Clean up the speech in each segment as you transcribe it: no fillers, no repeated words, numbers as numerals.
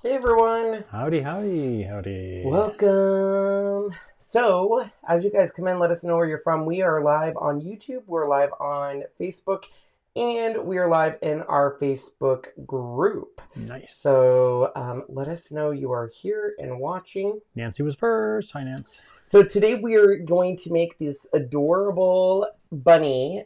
Hey everyone! Howdy, howdy, howdy. Welcome! So, as you guys come in, let us know where you're from. We are live on YouTube, we're live on Facebook, and we are live in our Facebook group. Nice. So, let us know you are here and watching. Nancy was first. Hi, Nance. So today we are going to make this adorable bunny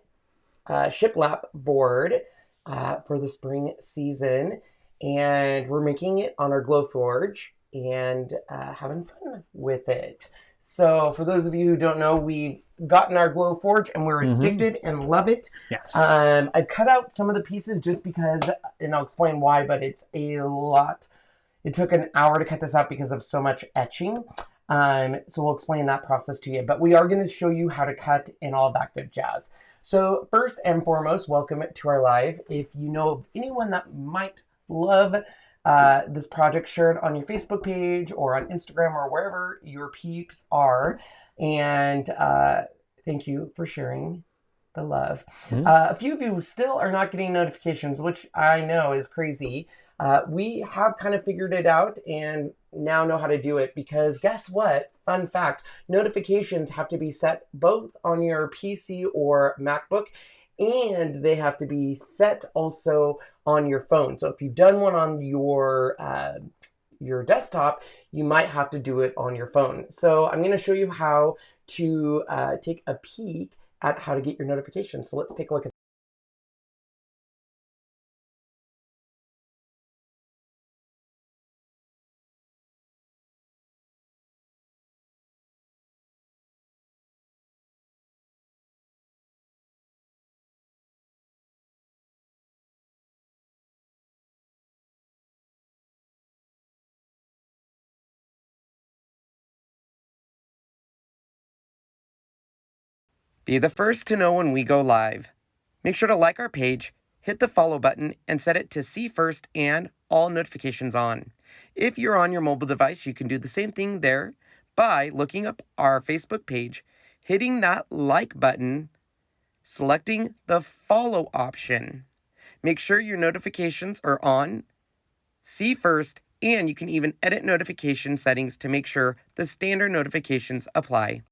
shiplap board for the spring season. And we're making it on our Glowforge and having fun with it. So for those of you who don't know, we've gotten our Glowforge and we're addicted and love it. Yes. I've cut out some of the pieces just because, and I'll explain why, but it's a lot. It took an hour to cut this out because of so much etching. So we'll explain that process to you. But we are going to show you how to cut and all that good jazz. So first and foremost, welcome to our live. If you know of anyone that might love this project, share it on your Facebook page or on Instagram or wherever your peeps are. And thank you for sharing the love. A few of you still are not getting notifications, which I know is crazy. We have kind of figured it out and now know how to do it because guess what? Fun fact, notifications have to be set both on your PC or MacBook, and they have to be set also on your phone. So if you've done one on your desktop, you might have to do it on your phone. So I'm going to show you how to take a peek at how to get your notifications. So let's take a look at Be the first to know when we go live. Make sure to like our page, hit the follow button, and set it to see first and all notifications on. If you're on your mobile device, you can do the same thing there by looking up our Facebook page, hitting that like button, selecting the follow option. Make sure your notifications are on, see first, and you can even edit notification settings to make sure the standard notifications apply.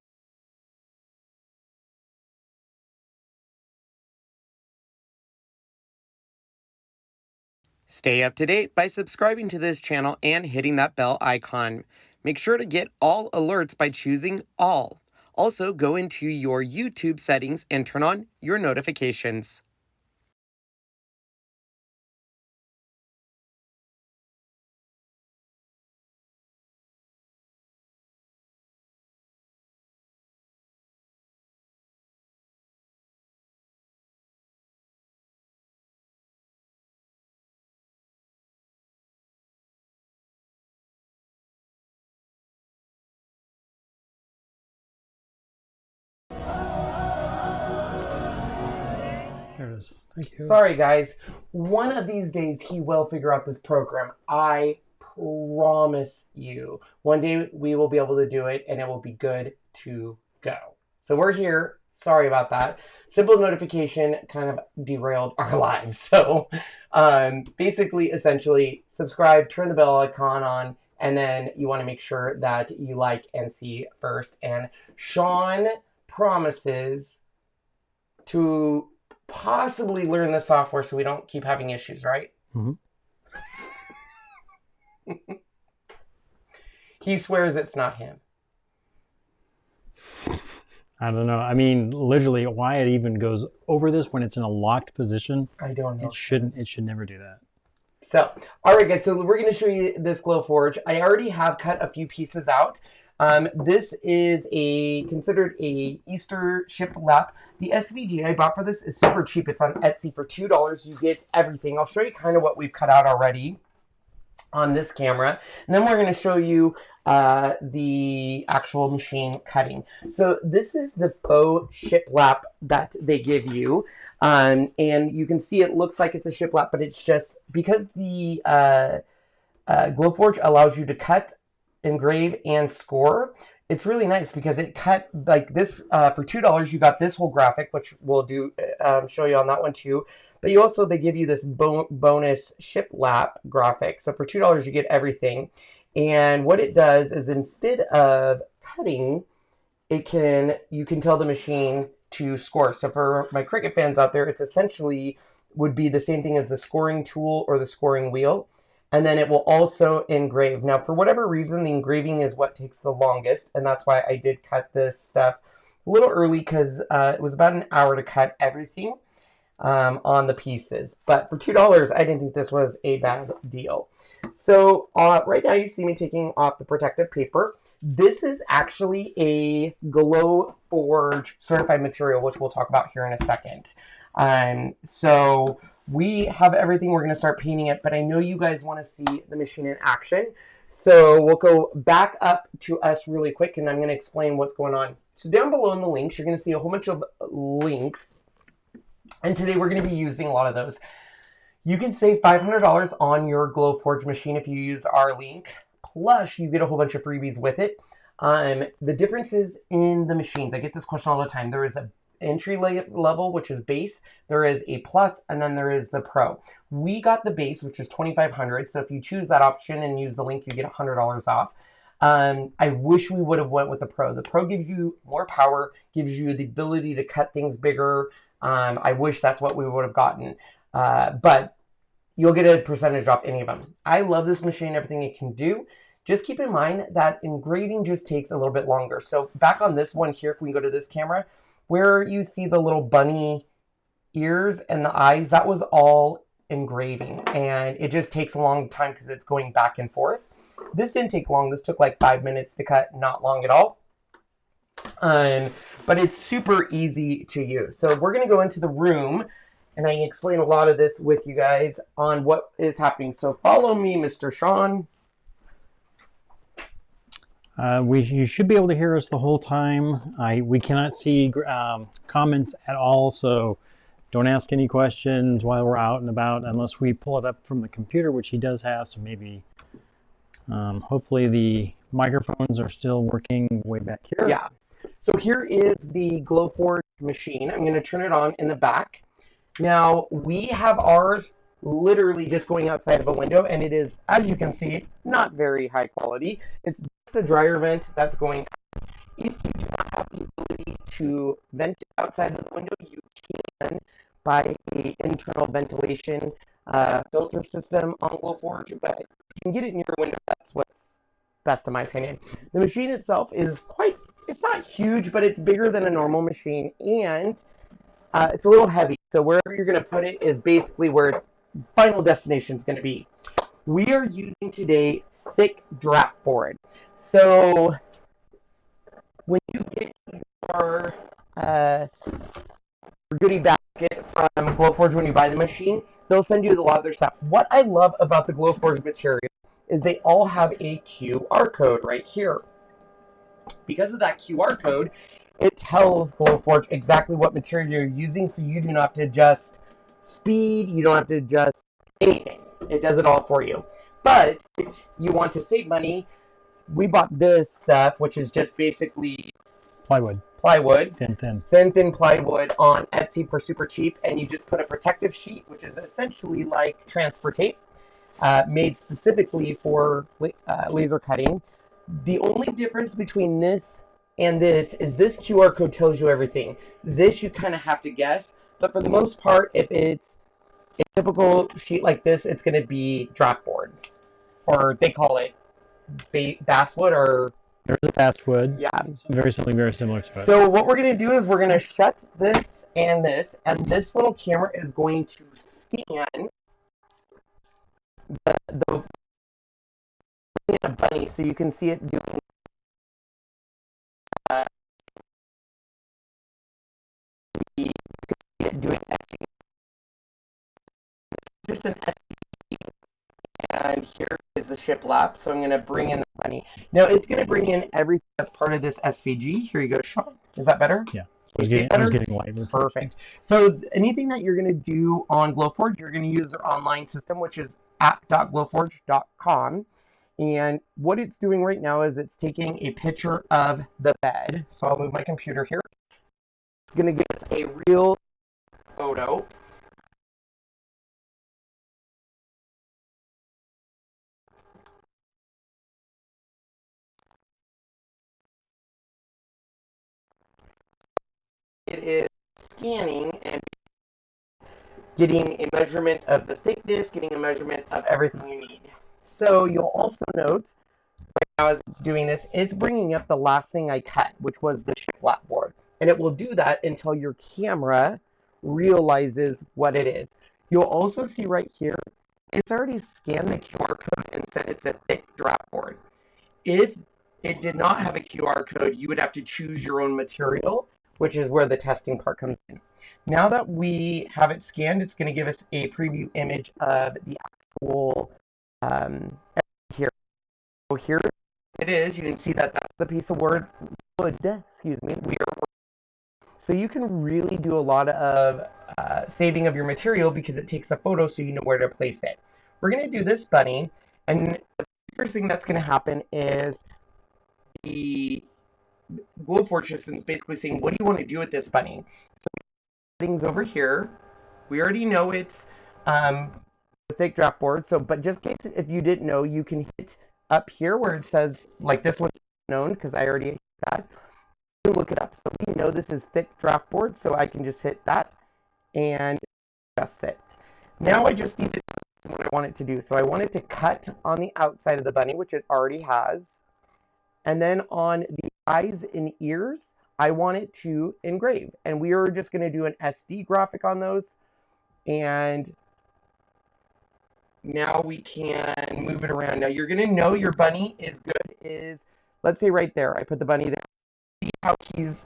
Stay up to date by subscribing to this channel and hitting that bell icon. Make sure to get all alerts by choosing all. Also, go into your YouTube settings and turn on your notifications. There it is. Thank you. Sorry, guys. One of these days, he will figure out this program. I promise you. One day, we will be able to do it, and it will be good to go. So we're here. Sorry about that. Simple notification kind of derailed our lives. So basically, essentially, subscribe, turn the bell icon on, and then you want to make sure that you like and see first. And Sean promises to possibly learn the software so we don't keep having issues, right? He swears it's not him. I don't know. I mean, literally, why it even goes over this when it's in a locked position? I don't know. It shouldn't. It should never do that. So, all right, guys. So we're going to show you this Glowforge. I already have cut a few pieces out. This is considered a Easter shiplap. The SVG I bought for this is super cheap. It's on Etsy for $2. You get everything. I'll show you kind of what we've cut out already on this camera. And then we're going to show you the actual machine cutting. So this is the faux shiplap that they give you. And you can see it looks like it's a shiplap, but it's just because the Glowforge allows you to cut, engrave, and score. It's really nice because it cut like this for $2. You got this whole graphic, which we'll do show you on that one too. But you also, they give you this bonus shiplap graphic. So for $2, you get everything. And what it does is instead of cutting, you can tell the machine to score. So for my Cricut fans out there, it's essentially would be the same thing as the scoring tool or the scoring wheel. And then it will also engrave. Now, for whatever reason, the engraving is what takes the longest. And that's why I did cut this stuff a little early, because it was about an hour to cut everything on the pieces. But for $2, I didn't think this was a bad deal. So right now you see me taking off the protective paper. This is actually a Glowforge certified material, which we'll talk about here in a second. So we have everything. We're going to start painting it, but I know you guys want to see the machine in action. So we'll go back up to us really quick, and I'm going to explain what's going on. So down below in the links, you're going to see a whole bunch of links. And today we're going to be using a lot of those. You can save $500 on your Glowforge machine if you use our link. Plus, you get a whole bunch of freebies with it. The differences in the machines, I get this question all the time. There is an entry level, which is base. There is a plus, and then there is the pro. We got the base, which is $2,500. So if you choose that option and use the link, you get $100 off. I wish we would have went with the pro. The pro gives you more power, gives you the ability to cut things bigger. I wish that's what we would have gotten. But you'll get a percentage off any of them. I love this machine, everything it can do. Just keep in mind that engraving just takes a little bit longer. So back on this one here, if we can go to this camera, where you see the little bunny ears and the eyes, that was all engraving. And it just takes a long time because it's going back and forth. This didn't take long. This took like 5 minutes to cut, not long at all. But it's super easy to use. So we're going to go into the room, and I explain a lot of this with you guys on what is happening. So follow me, Mr. Sean. You should be able to hear us the whole time. We cannot see comments at all, so don't ask any questions while we're out and about unless we pull it up from the computer, which he does have, so maybe hopefully the microphones are still working way back here. Yeah. So here is the Glowforge machine. I'm going to turn it on in the back. Now, we have ours literally just going outside of a window, and it is, as you can see, not very high quality. It's just a dryer vent that's going out. If you do not have the ability to vent outside of the window, you can buy an internal ventilation filter system on Glowforge, but you can get it in your window. That's what's best in my opinion. The machine itself is it's not huge, but it's bigger than a normal machine, and it's a little heavy. So wherever you're going to put it is basically where its final destination is going to be. We are using today thick draft board. So when you get your goodie basket from Glowforge when you buy the machine, they'll send you a lot of their stuff. What I love about the Glowforge material is they all have a QR code right here. Because of that QR code, it tells Glowforge exactly what material you're using, so you do not have to adjust speed, you don't have to adjust anything. It does it all for you. But if you want to save money, we bought this stuff, which is just basically plywood. Thin plywood on Etsy for super cheap, and you just put a protective sheet, which is essentially like transfer tape, made specifically for laser cutting. The only difference between this and this is this QR code tells you everything. This you kind of have to guess, but for the most part, if it's a typical sheet like this, it's going to be drop board, or they call it basswood, or there's a basswood. Yeah, very similar to it. So what we're going to do is we're going to shut this, and this little camera is going to scan the bunny, so you can see it doing etching. Just an SVG, and here is the shiplap. So I'm going to bring in the bunny. Now it's going to bring in everything that's part of this SVG. Here you go, Sean. Is that better? Yeah. I was getting lighter. Perfect. So anything that you're going to do on Glowforge, you're going to use their online system, which is app.glowforge.com. And what it's doing right now is it's taking a picture of the bed. So I'll move my computer here. It's going to give us a real photo it is scanning and getting a measurement of the thickness, getting a measurement of everything you need. So you'll also note, right now as it's doing this, it's bringing up the last thing I cut, which was the shiplap board. And it will do that until your camera realizes what it is. You'll also see right here, it's already scanned the QR code and said it's a thick draft board. If it did not have a QR code, you would have to choose your own material, which is where the testing part comes in. Now that we have it scanned, it's going to give us a preview image of the actual here. So here it is. You can see that that's the piece of wood, excuse me, we are. So you can really do a lot of saving of your material because it takes a photo so you know where to place it. We're going to do this bunny, and the first thing that's going to happen is the Glowforge system is basically saying, what do you want to do with this bunny? So things over here, we already know it's a thick draft board. So, but just in case if you didn't know, you can hit up here where it says, like this one's known because I already hit that. You can look it up. So we know this is thick draft board, so I can just hit that and adjust it. Now I just need to do what I want it to do. So I want it to cut on the outside of the bunny, which it already has. And then on the eyes and ears, I want it to engrave. And we are just going to do an SD graphic on those. And now we can move it around. Now you're going to know your bunny is good is, let's say right there, I put the bunny there. See how he's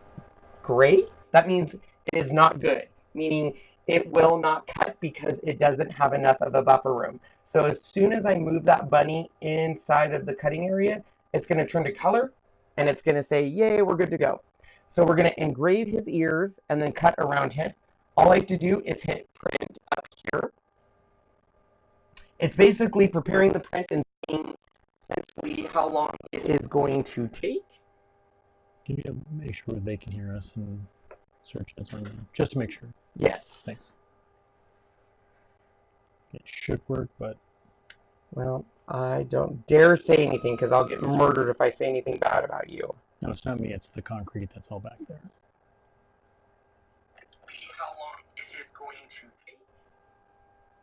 gray? That means it is not good, meaning it will not cut because it doesn't have enough of a buffer room. So as soon as I move that bunny inside of the cutting area, it's going to turn to color and it's going to say, yay, we're good to go. So we're going to engrave his ears and then cut around him. All I have to do is hit print up here. It's basically preparing the print and saying essentially how long it is going to take. Can you make sure they can hear us and search this on just to make sure? Yes. Thanks. It should work, but... Well, I don't dare say anything because I'll get murdered if I say anything bad about you. No, it's not me. It's the concrete that's all back there. How long it is going to take.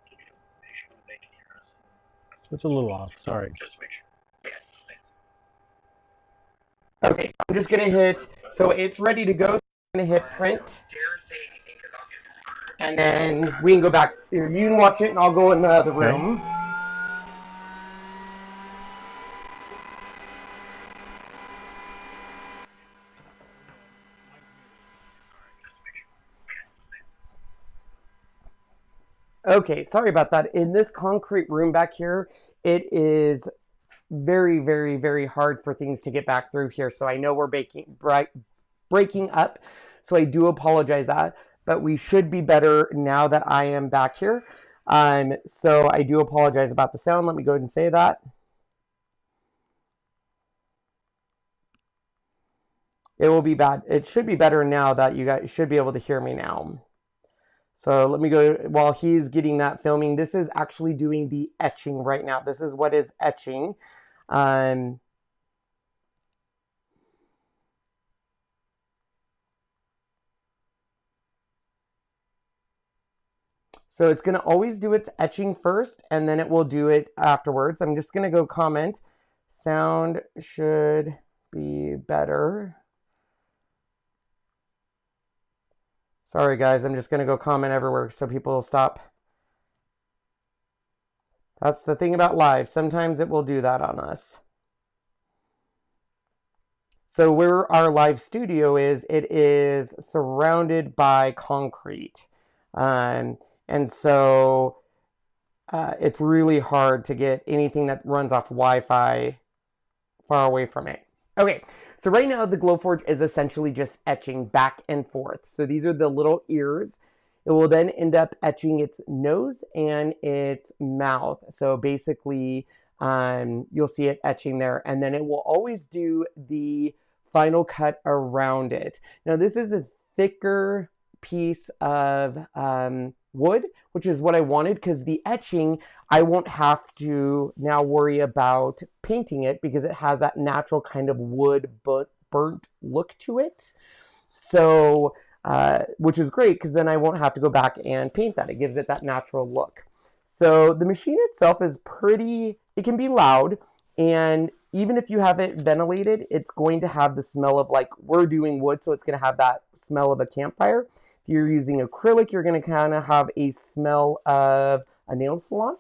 Can you make sure they can hear us? So it's a little off. Sorry. Just to make sure. Yes. Thanks. Okay, so I'm just going to hit, so it's ready to go. So I'm going to hit print. And then we can go back. You can watch it and I'll go in the other room. Okay. Okay, sorry about that. In this concrete room back here, it is very, very, very hard for things to get back through here. So I know we're breaking up, so I do apologize that, but we should be better now that I am back here. So I do apologize about the sound. Let me go ahead and say that. It will be bad. It should be better now that you guys should be able to hear me now. So let me go, while he's getting that filming, this is actually doing the etching right now. This is what is etching. So it's going to always do its etching first, and then it will do it afterwards. I'm just going to go comment. Sound should be better. Sorry, guys. I'm just going to go comment everywhere so people will stop. That's the thing about live. Sometimes it will do that on us. So where our live studio is, it is surrounded by concrete. And so it's really hard to get anything that runs off Wi-Fi far away from it. Okay, so right now the Glowforge is essentially just etching back and forth. So these are the little ears. It will then end up etching its nose and its mouth. So basically, you'll see it etching there, and then it will always do the final cut around it. Now this is a thicker piece of wood, which is what I wanted, because the etching, I won't have to now worry about painting it because it has that natural kind of wood burnt look to it. So which is great because then I won't have to go back and paint that. It gives it that natural look. So the machine itself is pretty, it can be loud, and even if you have it ventilated, it's going to have the smell of, like, we're doing wood, so it's going to have that smell of a campfire. If you're using acrylic, you're going to kind of have a smell of a nail salon.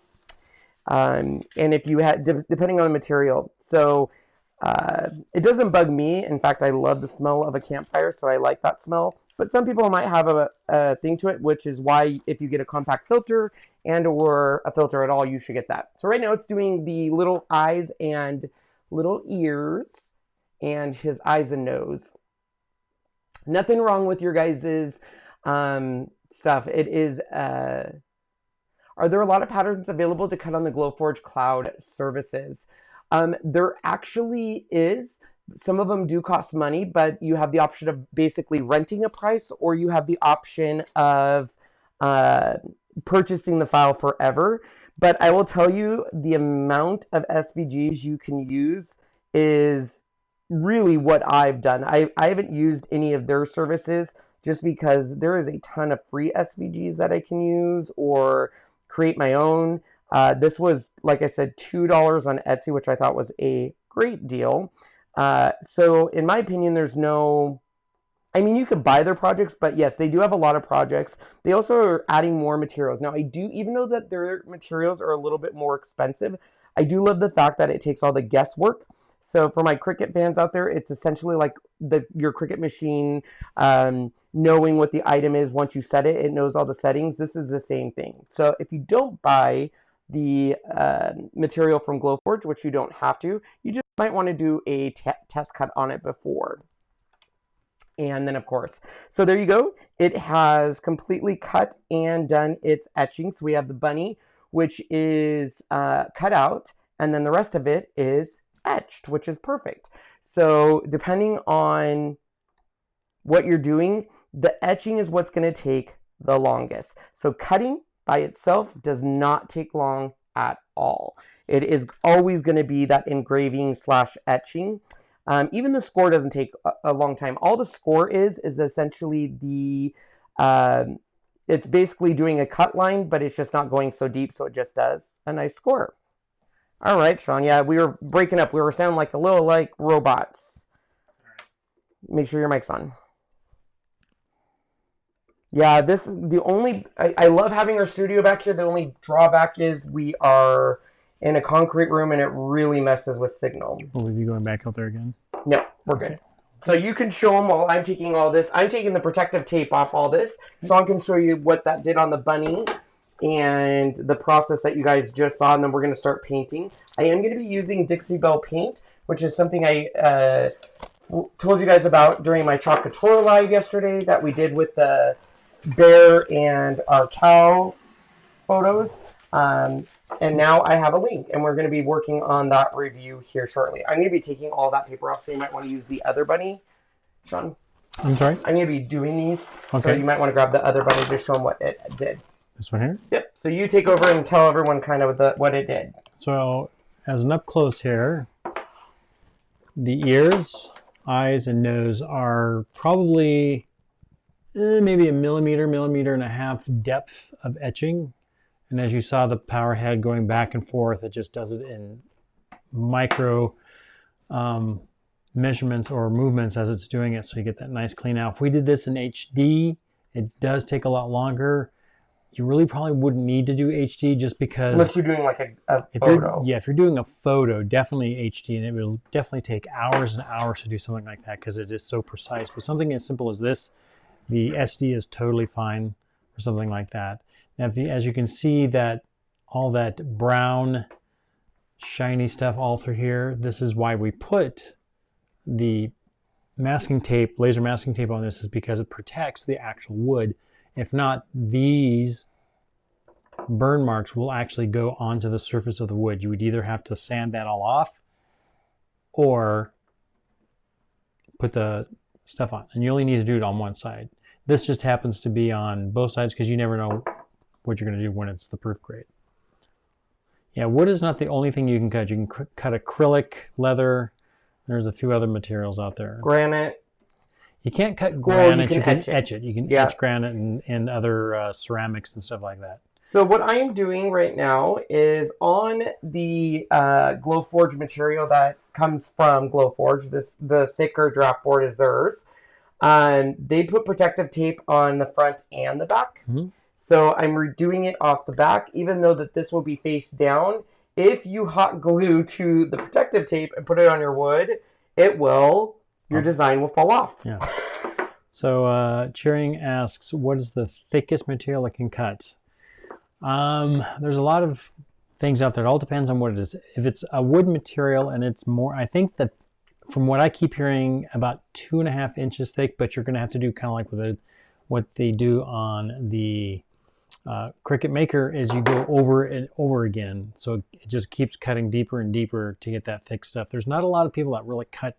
And if you had, depending on the material. So it doesn't bug me. In fact, I love the smell of a campfire, so I like that smell. But some people might have a thing to it, which is why if you get a compact filter and or a filter at all, you should get that. So right now it's doing the little eyes and little ears and his eyes and nose. Nothing wrong with your guys's stuff. It is, are there a lot of patterns available to cut on the Glowforge cloud services? There actually is. Some of them do cost money, but you have the option of basically renting a price, or you have the option of purchasing the file forever. But I will tell you, the amount of SVGs you can use is really what I've done. I haven't used any of their services just because there is a ton of free SVGs that I can use or create my own. This was, like I said, $2 on Etsy, which I thought was a great deal. So in my opinion, there's no, I mean, you could buy their projects, but yes, they do have a lot of projects. They also are adding more materials. Now, I do, even though that their materials are a little bit more expensive, I do love the fact that it takes all the guesswork. So for my Cricut fans out there, it's essentially like your Cricut machine knowing what the item is. Once you set it, it knows all the settings. This is the same thing. So if you don't buy the material from Glowforge, which you don't have to, you just might want to do a test cut on it before. And then, of course, so there you go. It has completely cut and done its etching. So we have the bunny, which is cut out, and then the rest of it is etched, which is perfect. So depending on what you're doing, the etching is what's going to take the longest. So cutting by itself does not take long at all. It is always going to be that engraving slash etching. Even the score doesn't take a long time. All the score is essentially the, it's basically doing a cut line, but it's just not going so deep, so it just does a nice score. All right, Sean, yeah, we were breaking up. We were sounding like a little like robots. Make sure your mic's on. Yeah, this, the only, I love having our studio back here. The only drawback is we are in a concrete room and it really messes with signal. Will we be going back out there again? No, we're good. So you can show them while I'm taking all this. I'm taking the protective tape off all this. Sean can show you what that did on the bunny and the process that you guys just saw, and then we're going to start painting. I am going to be using Dixiebell Paint, which is something I told you guys about during my Chalkatora live yesterday that we did with the bear and our cow photos. And now I have a link, and we're going to be working on that review here shortly. I'm going to be taking all that paper off, so you might want to use the other bunny. Sean? I'm sorry? I'm going to be doing these, okay. So you might want to grab the other bunny to show them what it did. This one here? Yep. So you take over and tell everyone kind of what it did. So as an up close here, the ears, eyes, and nose are probably maybe a millimeter and a half depth of etching. And as you saw the power head going back and forth, it just does it in micro measurements or movements as it's doing it, so you get that nice clean out. If we did this in HD, it does take a lot longer. You really probably wouldn't need to do HD just because... Unless you're doing like a photo. If you're doing a photo, definitely HD, and it will definitely take hours and hours to do something like that because it is so precise. But something as simple as this, the SD is totally fine for something like that. Now, as you can see, that all that brown, shiny stuff all through here, this is why we put the masking tape, laser masking tape on this, is because it protects the actual wood. If not, these burn marks will actually go onto the surface of the wood. You would either have to sand that all off or put the stuff on. And you only need to do it on one side. This just happens to be on both sides because you never know what you're going to do when it's the proof grade. Yeah, wood is not the only thing you can cut. You can cut acrylic, leather. There's a few other materials out there. Granite. You can't cut Well, granite, you can etch it. You can Yeah. etch granite and other ceramics and stuff like that. So what I am doing right now is on the Glowforge material that comes from Glowforge, the thicker draft board is theirs. They put protective tape on the front and the back. Mm-hmm. So I'm redoing it off the back, even though that this will be face down. If you hot glue to the protective tape and put it on your wood, your design will fall off. Yeah. So Cheering asks, what is the thickest material it can cut? There's a lot of things out there. It all depends on what it is. If it's a wood material and it's more, I think that from what I keep hearing, about 2.5 inches thick, but you're going to have to do kind of like what they do on the Cricut Maker is you go over and over again. So it just keeps cutting deeper and deeper to get that thick stuff. There's not a lot of people that really cut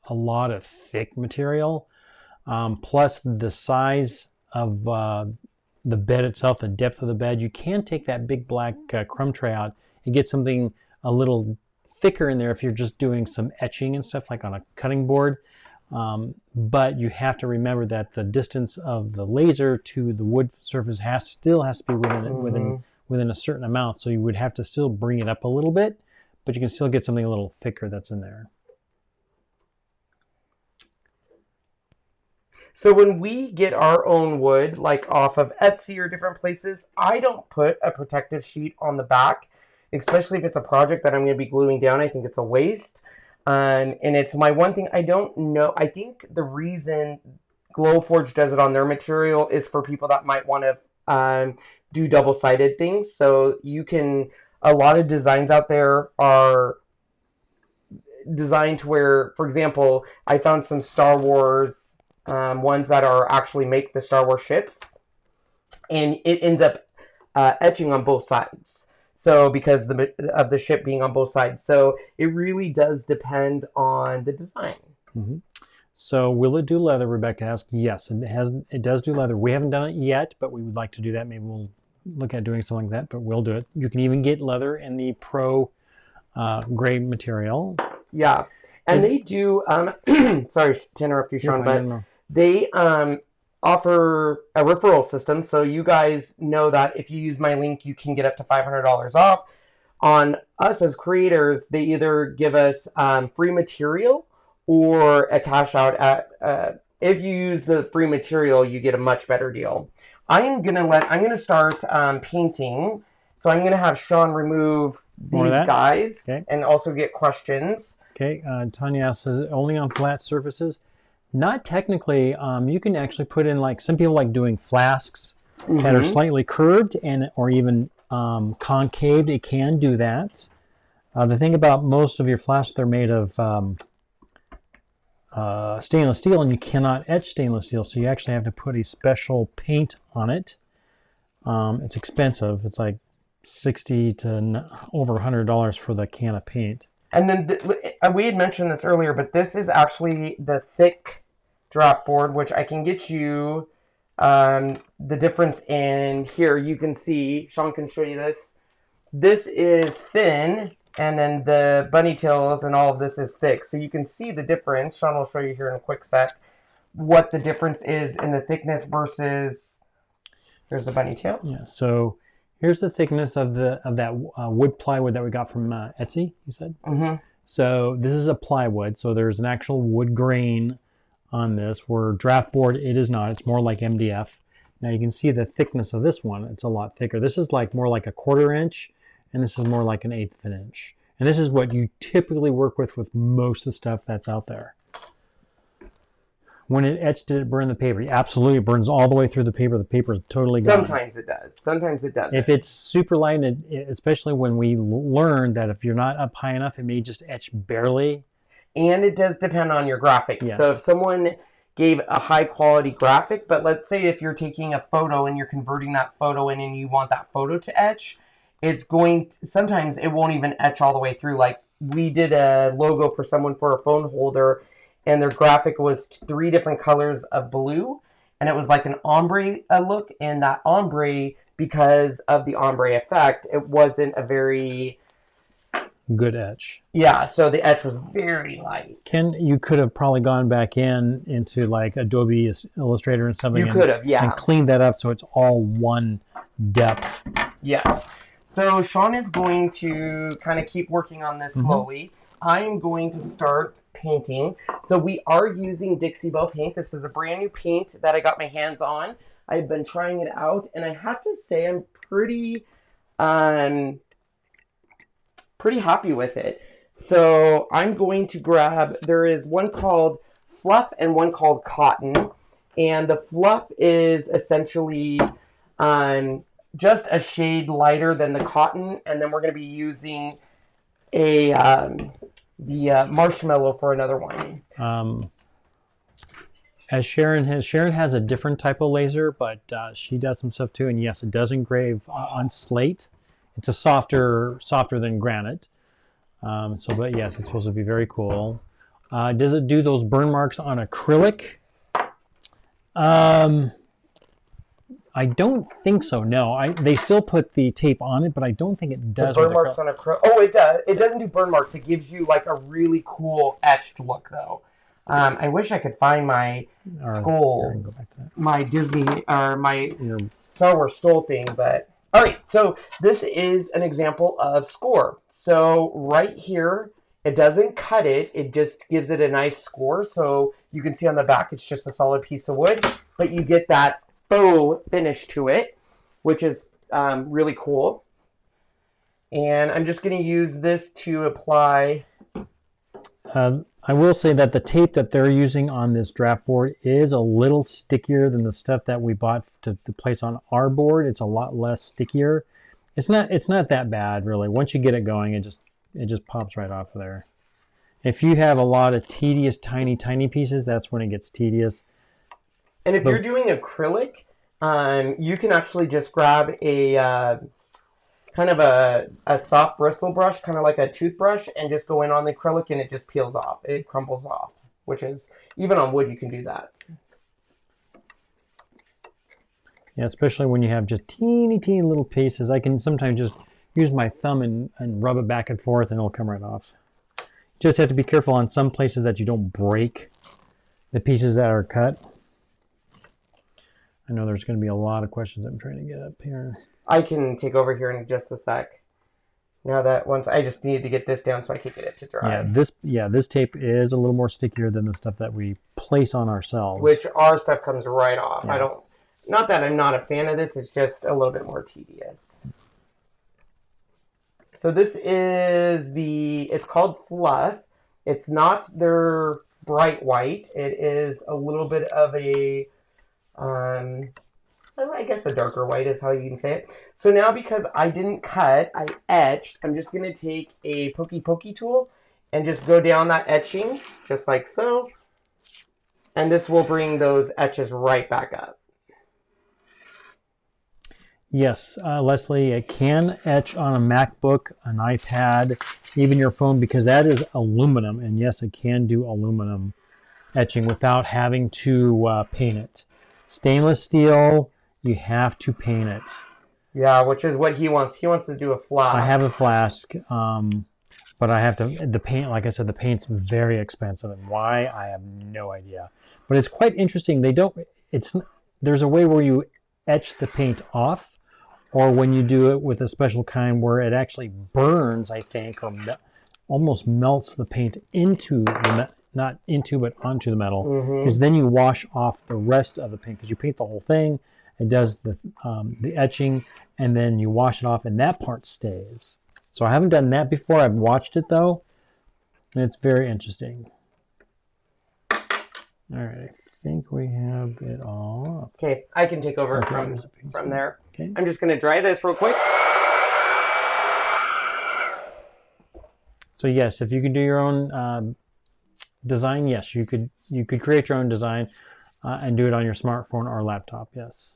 a lot of thick material. Plus the size of the bed itself, the depth of the bed. You can take that big black crumb tray out and get something a little thicker in there if you're just doing some etching and stuff like on a cutting board. But you have to remember that the distance of the laser to the wood surface still has to be within a certain amount. So you would have to still bring it up a little bit, but you can still get something a little thicker that's in there. So when we get our own wood, like off of Etsy or different places, I don't put a protective sheet on the back, especially if it's a project that I'm going to be gluing down. I think it's a waste. And it's my one thing. I don't know. I think the reason Glowforge does it on their material is for people that might want to do double-sided things. So a lot of designs out there are designed to where, for example, I found some Star Wars ones that are actually make the Star Wars ships, and it ends up etching on both sides. So because of the ship being on both sides, so it really does depend on the design. Mm-hmm. So will it do leather? Rebecca asked. Yes, it does do leather. We haven't done it yet, but we would like to do that. Maybe we'll look at doing something like that, but we'll do it. You can even get leather in the Pro grade material. Yeah, and they do. Sorry to interrupt you, Sean, but they offer a referral system, so you guys know that if you use my link, you can get up to $500 off. On us as creators, they either give us free material or a cash out. If you use the free material, you get a much better deal. I'm gonna start painting, so I'm gonna have Sean remove these guys and also get questions. Okay, Tanya asks, is it only on flat surfaces? Not technically. You can actually put in, like, some people like doing flasks that are slightly curved or even concave. They can do that. The thing about most of your flasks, they're made of stainless steel, and you cannot etch stainless steel, so you actually have to put a special paint on it. It's expensive. It's like $60 to over $100 for the can of paint. And then we had mentioned this earlier, but this is actually the thick draft board, which I can get you the difference in here. You can see, Sean can show you this. This is thin, and then the bunny tails and all of this is thick. So you can see the difference. Sean will show you here in a quick sec what the difference is in the thickness versus, there's the bunny tail. Yeah, so here's the thickness of that wood plywood that we got from Etsy, you said? Mm-hmm. So this is a plywood, so there's an actual wood grain on this, where draft board, it is not. It's more like MDF. Now you can see the thickness of this one. It's a lot thicker. This is like more like a 1/4 inch, and this is more like an 1/8 of an inch. And this is what you typically work with most of the stuff that's out there. When it etched, did it burn the paper? Absolutely, it burns all the way through the paper. The paper is totally gone. Sometimes it does. Sometimes it doesn't. If it's super light, especially when we learned that if you're not up high enough, it may just etch barely. And it does depend on your graphic. Yes. So if someone gave a high quality graphic, but let's say if you're taking a photo and you're converting that photo in and you want that photo to etch, sometimes it won't even etch all the way through. Like, we did a logo for someone for a phone holder, and their graphic was 3 different colors of blue, and it was like an ombre look, and that ombre, because of the ombre effect, it wasn't a very good etch. Yeah, so the etch was very light. You could have probably gone back into like Adobe Illustrator and something. You could have, yeah. And cleaned that up so it's all one depth. Yes. So Sean is going to kind of keep working on this slowly. I'm going to start painting. So we are using Dixiebell Paint. This is a brand new paint that I got my hands on. I've been trying it out, and I have to say I'm pretty happy with it. So I'm going to grab, there is one called Fluff and one called Cotton. And the Fluff is essentially just a shade lighter than the Cotton. And then we're going to be using the Marshmallow for another one. As Sharon has a different type of laser, but she does some stuff too. And yes, it does engrave on slate. It's a softer than granite. But yes, it's supposed to be very cool. Does it do those burn marks on acrylic? I don't think so. No, they still put the tape on it, but I don't think it does. The burn marks on acrylic. Oh, it does. It doesn't do burn marks. It gives you like a really cool etched look, though. I wish I could find my skull, my Disney or my Star Wars Stole thing, but. All right, so this is an example of score. So right here, it doesn't cut it. It just gives it a nice score. So you can see on the back, it's just a solid piece of wood, but you get that faux finish to it, which is really cool. And I'm just going to use this to apply. I will say that the tape that they're using on this draft board is a little stickier than the stuff that we bought to place on our board. It's a lot less stickier. It's not that bad really. Once you get it going, it just pops right off of there. If you have a lot of tedious tiny pieces, that's when it gets tedious. And if you're doing acrylic, you can actually just grab a kind of a soft bristle brush, kind of like a toothbrush, and just go in on the acrylic and it just peels off. It crumbles off, which is, even on wood you can do that. Yeah, especially when you have just teeny little pieces. I can sometimes just use my thumb and rub it back and forth and it'll come right off. Just have to be careful on some places that you don't break the pieces that are cut. I know there's going to be a lot of questions I'm trying to get up here. I can take over here in just a sec. Now that once I just need to get this down so I can get it to dry. This tape is a little more stickier than the stuff that we place on ourselves. Which our stuff comes right off. Yeah. Not that I'm not a fan of this, it's just a little bit more tedious. So this is it's called Fluff. It's not their bright white. It is a little bit of a I guess a darker white is how you can say it. So now because I didn't cut, I etched, I'm just going to take a pokey tool and just go down that etching, just like so. And this will bring those etches right back up. Yes, Leslie, it can etch on a MacBook, an iPad, even your phone, because that is aluminum. And yes, it can do aluminum etching without having to paint it. Stainless steel, you have to paint it. Yeah, which is what he wants. He wants to do a flask. I have a flask, but I have to, the paint, like I said, the paint's very expensive, and why, I have no idea. But it's quite interesting. There's a way where you etch the paint off, or when you do it with a special kind where it actually burns, I think, or almost melts the paint into the not into, but onto the metal, because then you wash off the rest of the paint, because you paint the whole thing, it does the etching, and then you wash it off, and that part stays. So I haven't done that before. I've watched it, though, and it's very interesting. All right, I think we have it all. Okay, I can take over from there. Okay. I'm just going to dry this real quick. So yes, if you could do your own design, yes, you could create your own design and do it on your smartphone or laptop. Yes.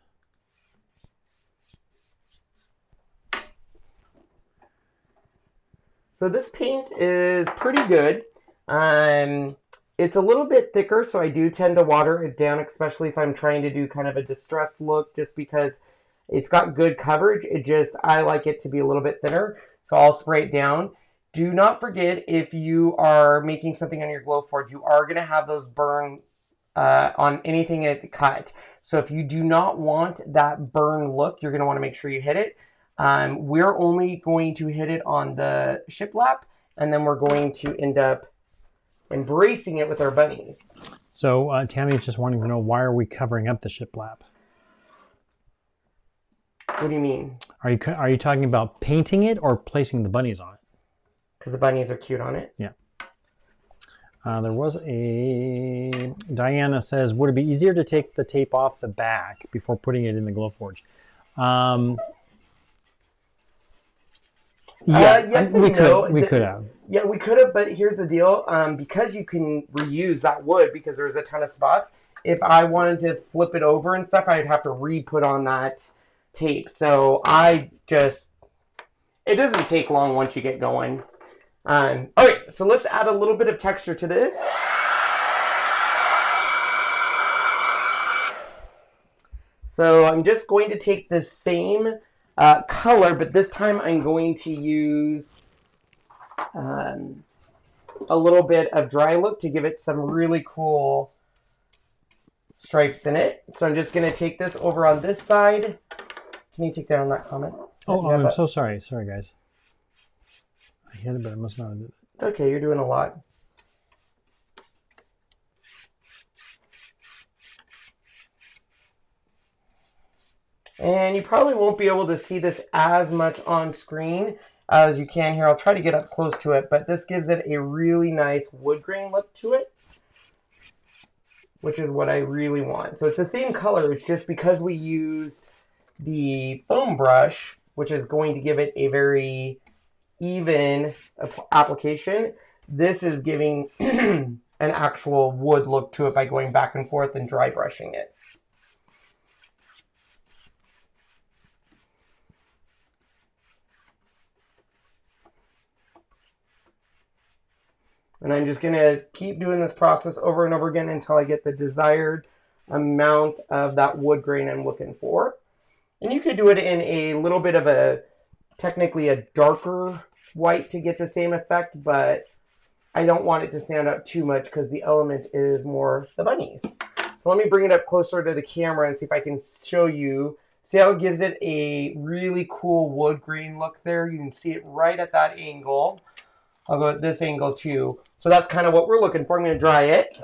So this paint is pretty good. It's a little bit thicker, so I do tend to water it down, especially if I'm trying to do kind of a distressed look, just because it's got good coverage. I like it to be a little bit thinner, so I'll spray it down. Do not forget, if you are making something on your Glowforge, you are going to have those burn on anything it cut. So if you do not want that burn look, you're going to want to make sure you hit it. We're only going to hit it on the shiplap, and then we're going to end up embracing it with our bunnies. So Tammy's just wanting to know, why are we covering up the shiplap? What do you mean? Are you talking about painting it or placing the bunnies on it? Because the bunnies are cute on it. Yeah. There was a... Diana says, would it be easier to take the tape off the back before putting it in the Glowforge? Yes and no. We could have. Yeah, we could have, but here's the deal. Because you can reuse that wood, because there's a ton of spots, if I wanted to flip it over and stuff, I'd have to re-put on that tape. So it doesn't take long once you get going. Okay, so let's add a little bit of texture to this. So I'm just going to take the same color, but this time I'm going to use a little bit of dry look to give it some really cool stripes in it. So I'm just going to take this over on this side. Can you take down that comment? Oh, I'm so sorry. Sorry, guys. I hit it, but I must not have did it. It's okay. You're doing a lot. And you probably won't be able to see this as much on screen as you can here. I'll try to get up close to it, but this gives it a really nice wood grain look to it, which is what I really want. So it's the same color. It's just because we used the foam brush, which is going to give it a very even application. This is giving an actual wood look to it by going back and forth and dry brushing it. And I'm just going to keep doing this process over and over again until I get the desired amount of that wood grain I'm looking for. And you could do it in a little bit of technically a darker white to get the same effect, but I don't want it to stand out too much because the element is more the bunnies. So let me bring it up closer to the camera and see if I can show you. See how it gives it a really cool wood grain look there? You can see it right at that angle. I'll go at this angle too. So that's kind of what we're looking for. I'm going to dry it.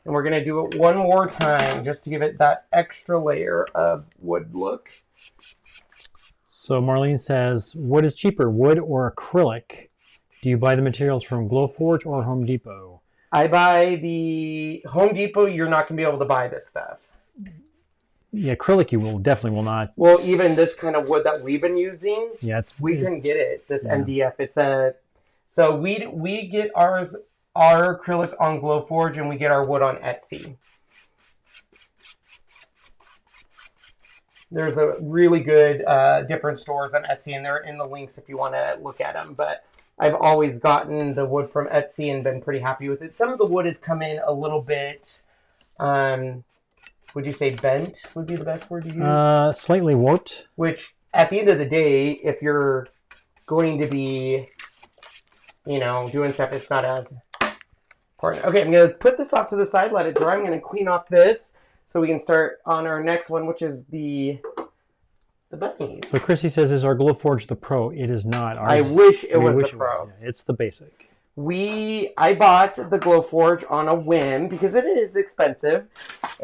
And we're going to do it one more time just to give it that extra layer of wood look. So Marlene says, what is cheaper, wood or acrylic? Do you buy the materials from Glowforge or Home Depot? I buy the Home Depot. You're not going to be able to buy this stuff. Yeah, acrylic you definitely will not. Well, even this kind of wood that we've been using, yeah, we couldn't get it. This MDF. So we get our acrylic on Glowforge and we get our wood on Etsy. There's a really good different stores on Etsy, and they're in the links if you want to look at them. But I've always gotten the wood from Etsy and been pretty happy with it. Some of the wood has come in a little bit, would you say bent would be the best word to use? Slightly warped. Which, at the end of the day, if you're going to be, doing stuff, it's not as important. Okay, I'm going to put this off to the side, let it dry. I'm going to clean off this so we can start on our next one, which is the bunnies. So Chrissy says, is our Glowforge the Pro? It is not. I wish it was the Pro. Yeah, it's the basic. I bought the Glowforge on a whim because it is expensive,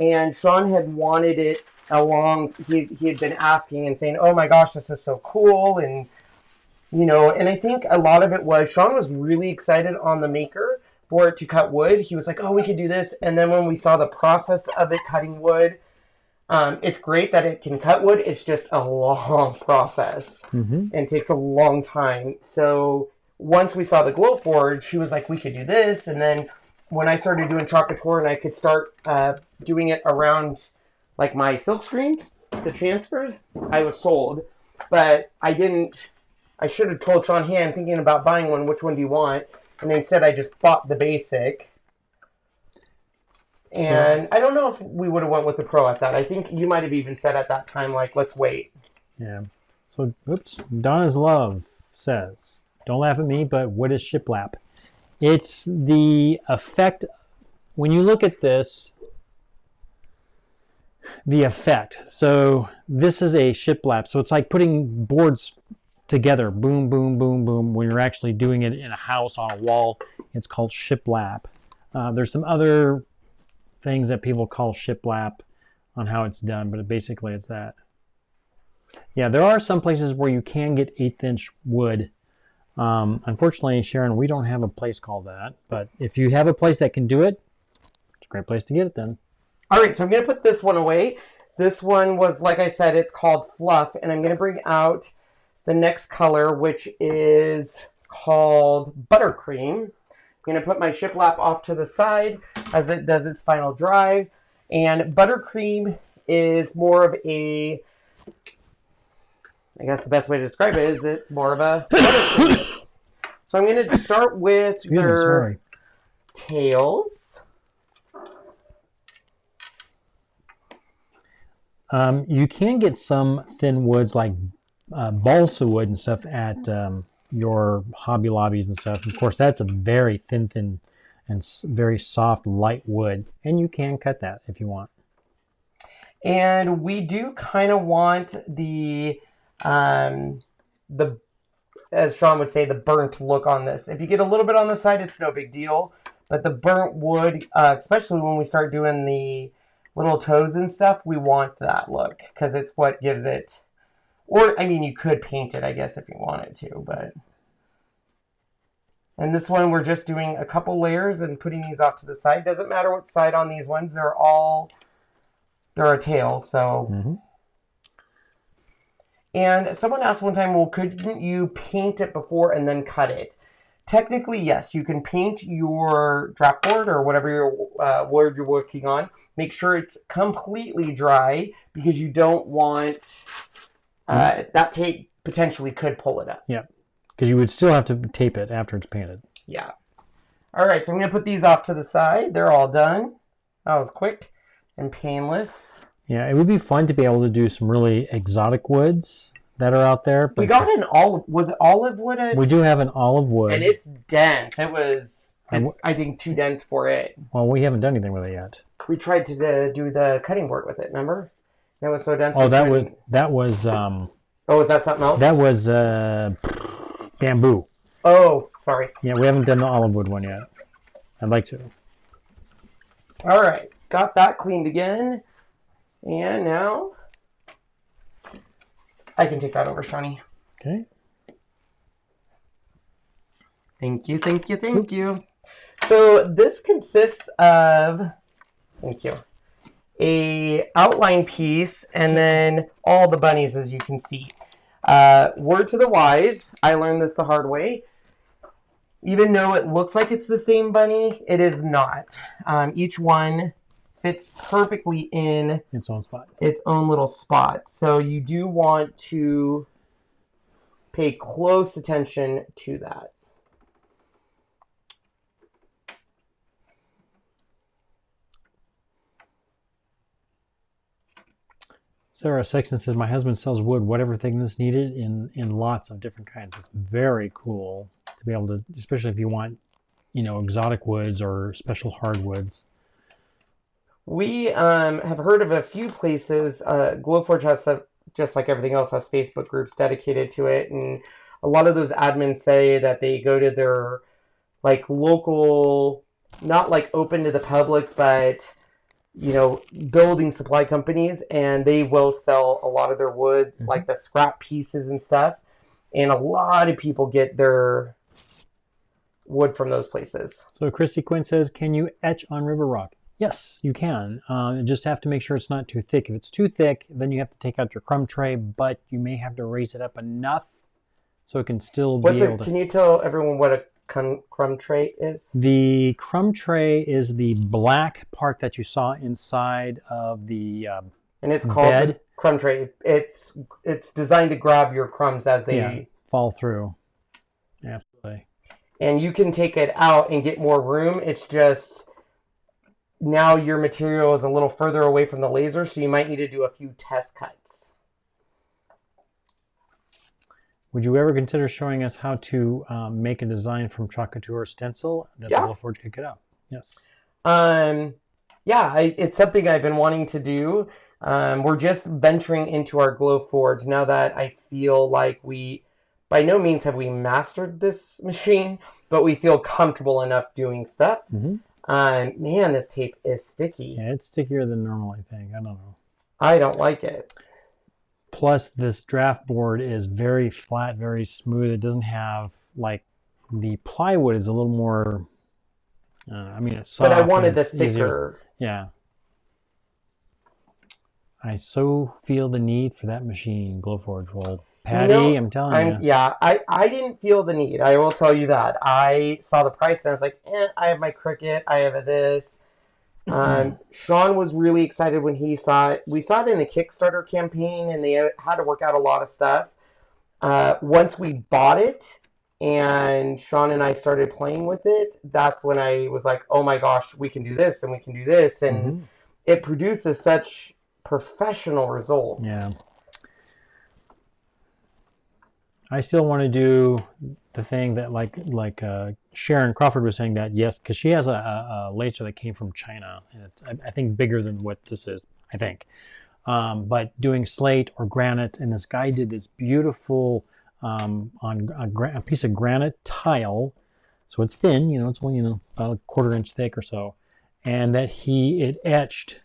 and Sean had wanted it along. He had been asking and saying, "Oh my gosh, this is so cool!" And and I think a lot of it was Sean was really excited on the maker for it to cut wood. He was like, "Oh, we could do this," and then when we saw the process of it cutting wood. It's great that it can cut wood. It's just a long process and takes a long time. So once we saw the Glowforge, she was like, we could do this. And then when I started doing Chocolate Tour and I could start doing it around like my silk screens, the transfers, I was sold. But I should have told Sean, hey, I'm thinking about buying one. Which one do you want? And instead I just bought the basic. And I don't know if we would have went with the Pro at that. I think you might have even said at that time, like, let's wait. Yeah. So, oops. Donna's Love says, don't laugh at me, but what is shiplap? It's the effect, when you look at this, the effect. So this is a shiplap. So it's like putting boards together, boom, boom, boom, boom. When you're actually doing it in a house on a wall, it's called shiplap. There's some other things that people call shiplap on how it's done, but basically it's that. Yeah, there are some places where you can get 1/8 inch wood. Unfortunately, Sharon, we don't have a place called that, but if you have a place that can do it, it's a great place to get it then. All right, so I'm going to put this one away. This one was, like I said, it's called Fluff, and I'm going to bring out the next color, which is called Buttercream. I'm going to put my shiplap off to the side as it does its final dry, and Buttercream is more of a, I guess the best way to describe it is it's more of a buttercream. So I'm going to start with their tails. You can get some thin woods like balsa wood and stuff at your Hobby Lobbies and stuff. Of course, that's a very thin and very soft, light wood, and you can cut that if you want. And we do kind of want the as Sean would say, the burnt look on this. If you get a little bit on the side, it's no big deal. But the burnt wood, especially when we start doing the little toes and stuff, we want that look because it's what gives it. Or, I mean, you could paint it, I guess, if you wanted to, but. And this one, we're just doing a couple layers and putting these off to the side. Doesn't matter what side on these ones. They're a tail, so. Mm-hmm. And someone asked one time, well, couldn't you paint it before and then cut it? Technically, yes. You can paint your draft board or whatever your wood you're working on. Make sure it's completely dry because you don't want that tape potentially could pull it up. Yeah, because you would still have to tape it after it's painted. Yeah. All right, so I'm going to put these off to the side. They're all done. That was quick and painless. Yeah, it would be fun to be able to do some really exotic woods that are out there. But we got an olive. Was it olive wood? We do have an olive wood. And it's dense. It's, I think, too dense for it. Well, we haven't done anything with it yet. We tried to do the cutting board with it, remember? That was so dense. Oh, that was oh, was that something else? That was bamboo. Oh, sorry. Yeah, we haven't done the olive wood one yet. I'd like to. All right. Got that cleaned again. And now I can take that over, Shawnee. Okay. Thank you, thank you, thank you. So this consists of, thank you, a outline piece and then all the bunnies, as you can see. Word to the wise, I learned this the hard way. Even though it looks like it's the same bunny, it is not. Each one fits perfectly in its own spot. Its own little spot. So you do want to pay close attention to that. Sarah Sexton says, my husband sells wood, whatever thickness needed, in lots of different kinds. It's very cool to be able to, especially if you want, exotic woods or special hardwoods. We have heard of a few places. Glowforge has, just like everything else, has Facebook groups dedicated to it. And a lot of those admins say that they go to their local, not open to the public, but building supply companies, and they will sell a lot of their wood, like the scrap pieces and stuff. And a lot of people get their wood from those places. So Christy Quinn says, can you etch on river rock? Yes, you can. You just have to make sure it's not too thick. If it's too thick, then you have to take out your crumb tray, but you may have to raise it up enough so it can still be able to... Can you tell everyone what a crumb tray is? The crumb tray is the black part that you saw inside of the and it's called the crumb tray. It's designed to grab your crumbs as they fall through. Absolutely. And you can take it out and get more room. It's just now your material is a little further away from the laser, so you might need to do a few test cuts. Would you ever consider showing us how to make a design from chalk couture stencil that the Glowforge could cut out? Yes. Yeah, it's something I've been wanting to do. We're just venturing into our Glowforge now that I feel like by no means have we mastered this machine, but we feel comfortable enough doing stuff. Man, this tape is sticky. Yeah, it's stickier than normal, I think. I don't know. I don't like it. Plus, this draft board is very flat, very smooth. It doesn't have, like, the plywood is a little more, I mean, it's soft. But I wanted the thicker. Easier. Yeah. I so feel the need for that machine, Glowforge. Well, Patty, I'm telling you. Yeah, I didn't feel the need. I will tell you that. I saw the price and I was like, I have my Cricut. I have this. Sean was really excited when he saw it. We saw it in the Kickstarter campaign, and they had to work out a lot of stuff. Once we bought it, and Sean and I started playing with it, that's when I was like, oh my gosh, we can do this, and we can do this. And it produces such professional results. Yeah. I still want to do the thing that like Sharon Crawford was saying that, yes, because she has a laser that came from China, and it's I think bigger than what this is, I think. But doing slate or granite, and this guy did this beautiful on a piece of granite tile, so it's thin, it's only about a 1/4 inch thick or so, and that it etched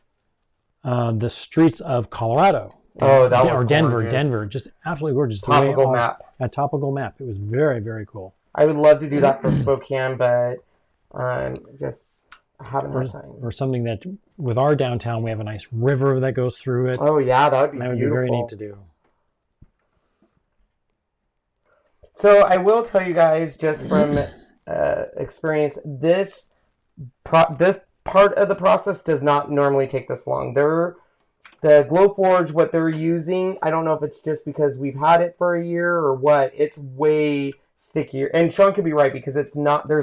the streets of Colorado. Oh, that was Denver, just absolutely gorgeous. Topical map. A topical map. It was very, very cool. I would love to do that for Spokane, but just haven't had time. Or something that, with our downtown, we have a nice river that goes through it. Oh yeah, that would be beautiful. That would be very neat to do. So I will tell you guys, just from experience, this part of the process does not normally take this long. The Glowforge, what they're using, I don't know if it's just because we've had it for a year or what, it's way stickier. And Sean could be right, because there's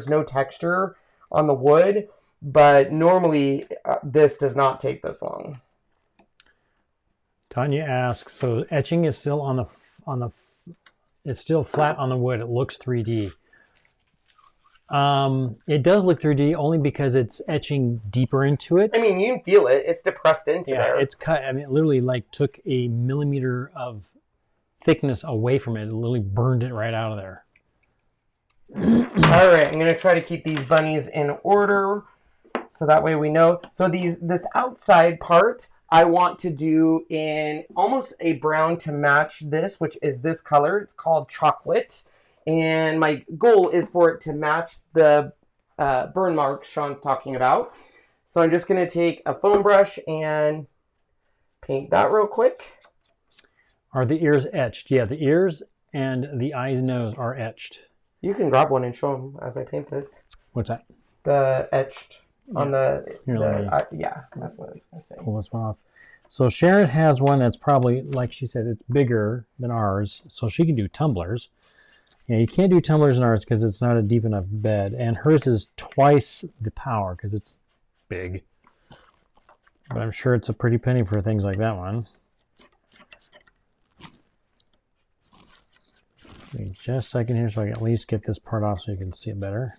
no texture on the wood, but normally this does not take this long. Tanya asks, so etching is still it's still flat on the wood. It looks 3D. It does look 3D only because it's etching deeper into it. I mean, you can feel it. It's depressed into there. Yeah, it's cut. I mean, it literally took a millimeter of thickness away from it. It literally burned it right out of there. All right, I'm going to try to keep these bunnies in order so that way we know. So this outside part, I want to do in almost a brown to match this, which is this color. It's called chocolate. And my goal is for it to match the burn marks Sean's talking about. So I'm just going to take a foam brush and paint that real quick. Are the ears etched? Yeah, the ears and the eyes and nose are etched. You can grab one and show them as I paint this. What's that? The etched on yeah, that's what I was going to say. Pull this one off. So Sharon has one that's probably, like she said, it's bigger than ours, so she can do tumblers. Yeah, you can't do tumblers in ours because it's not a deep enough bed, and hers is twice the power because it's big. But I'm sure it's a pretty penny for things like that one. Wait just a second here so I can at least get this part off so you can see it better.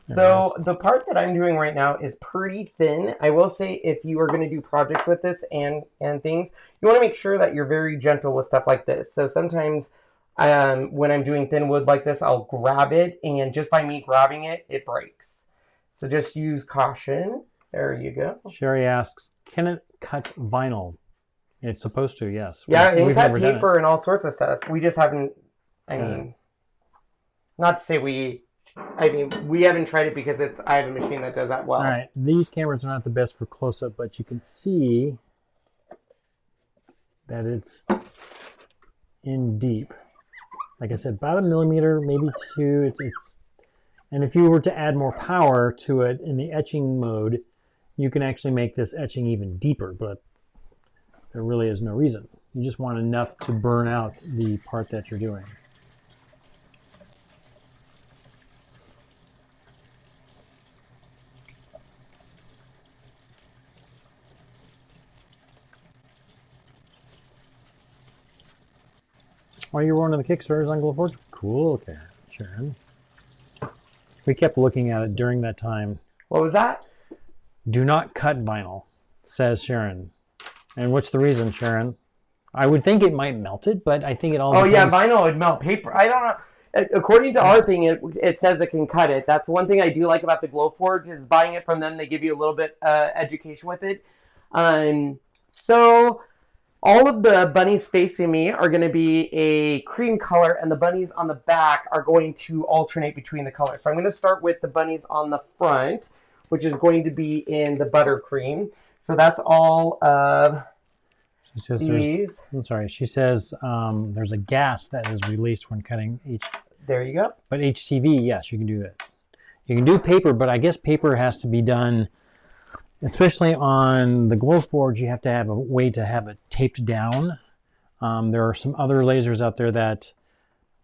So the part that I'm doing right now is pretty thin. I will say, if you are going to do projects with this and things, you want to make sure that you're very gentle with stuff like this. So sometimes when I'm doing thin wood like this, I'll grab it, and just by me grabbing it, it breaks. So just use caution. There you go. Sherry asks, can it cut vinyl? It's supposed to, yes. Yeah, it can cut paper and all sorts of stuff. We just haven't, I mean, not to say we haven't tried it because I have a machine that does that well. All right, these cameras are not the best for close-up, but you can see that it's in deep. Like I said, about a millimeter, maybe 2. And if you were to add more power to it in the etching mode, you can actually make this etching even deeper, but there really is no reason. You just want enough to burn out the part that you're doing. While you were one of the Kickstarters on Glowforge? Cool, okay, Sharon. We kept looking at it during that time. What was that? Do not cut vinyl, says Sharon. And what's the reason, Sharon? I would think it might melt it, but I think it all depends. Yeah, vinyl would melt paper. I don't know. According to our thing, it says it can cut it. That's one thing I do like about the Glowforge is buying it from them. They give you a little bit education with it. So all of the bunnies facing me are going to be a cream color, and the bunnies on the back are going to alternate between the colors. So I'm going to start with the bunnies on the front, which is going to be in the Buttercream. So that's all of she says these. I'm sorry. She says there's a gas that is released when cutting each. There you go. But HTV, yes, you can do that. You can do paper, but I guess paper has to be done, especially on the Glowforge, you have to have a way to have it taped down. There are some other lasers out there that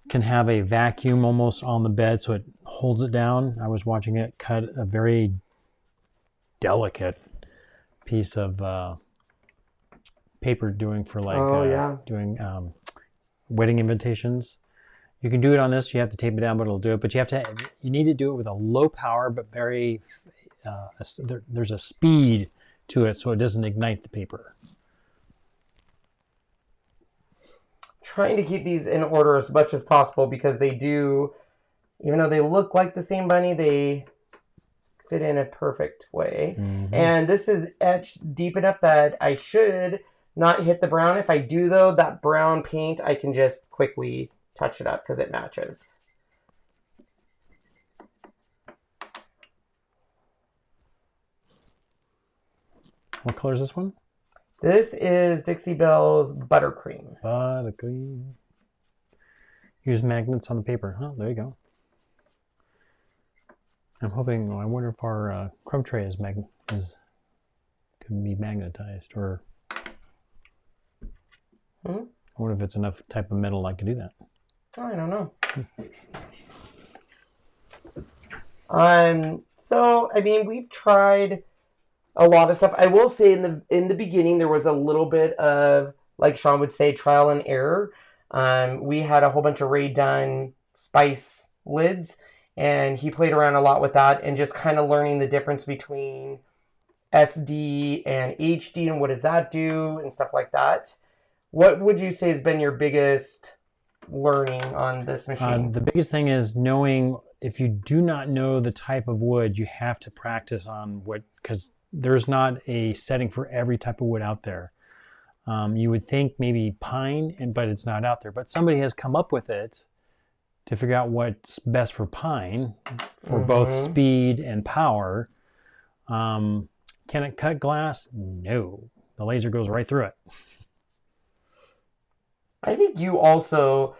can have a vacuum almost on the bed so it holds it down. I was watching it cut a very delicate piece of paper doing for like doing wedding invitations. You can do it on this. You have to tape it down, but it'll do it. But you need to do it with a low power, but very there's a speed to it, so it doesn't ignite the paper. Trying to keep these in order as much as possible because they do, even though they look like the same bunny, they fit in a perfect way. Mm-hmm. And this is etched deep enough that I should not hit the brown. If I do, though, that brown paint, I can just quickly touch it up because it matches. What color is this one? This is Dixiebell's Buttercream. Buttercream. Use magnets on the paper. Oh, there you go. I'm hoping, I wonder if our crumb tray can be magnetized, or I wonder if it's enough type of metal I can do that. I don't know. So I mean, we've tried a lot of stuff. I will say in the beginning there was a little bit of, like Sean would say, trial and error. We had a whole bunch of Ray Dunn spice lids, and he played around a lot with that and just kind of learning the difference between SD and HD and what does that do and stuff like that. What would you say has been your biggest learning on this machine? The biggest thing is knowing, if you do not know the type of wood, you have to practice on what, because there's not a setting for every type of wood out there. You would think maybe pine, but it's not out there. But somebody has come up with it to figure out what's best for pine for both speed and power. Can it cut glass? No. The laser goes right through it. I think you also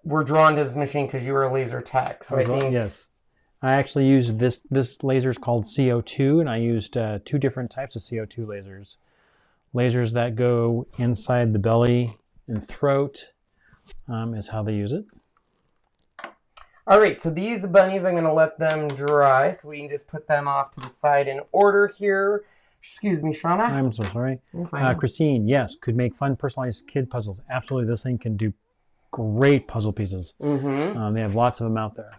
were drawn to this machine because you were a laser tech. So I think yes. I actually used this laser is called CO2, and I used two different types of CO2 lasers. Lasers that go inside the belly and throat is how they use it. All right, so these bunnies, I'm going to let them dry so we can just put them off to the side in order here. Excuse me, Shauna. I'm so sorry. Christine, yes, could make fun personalized kid puzzles. Absolutely, this thing can do great puzzle pieces. They have lots of them out there.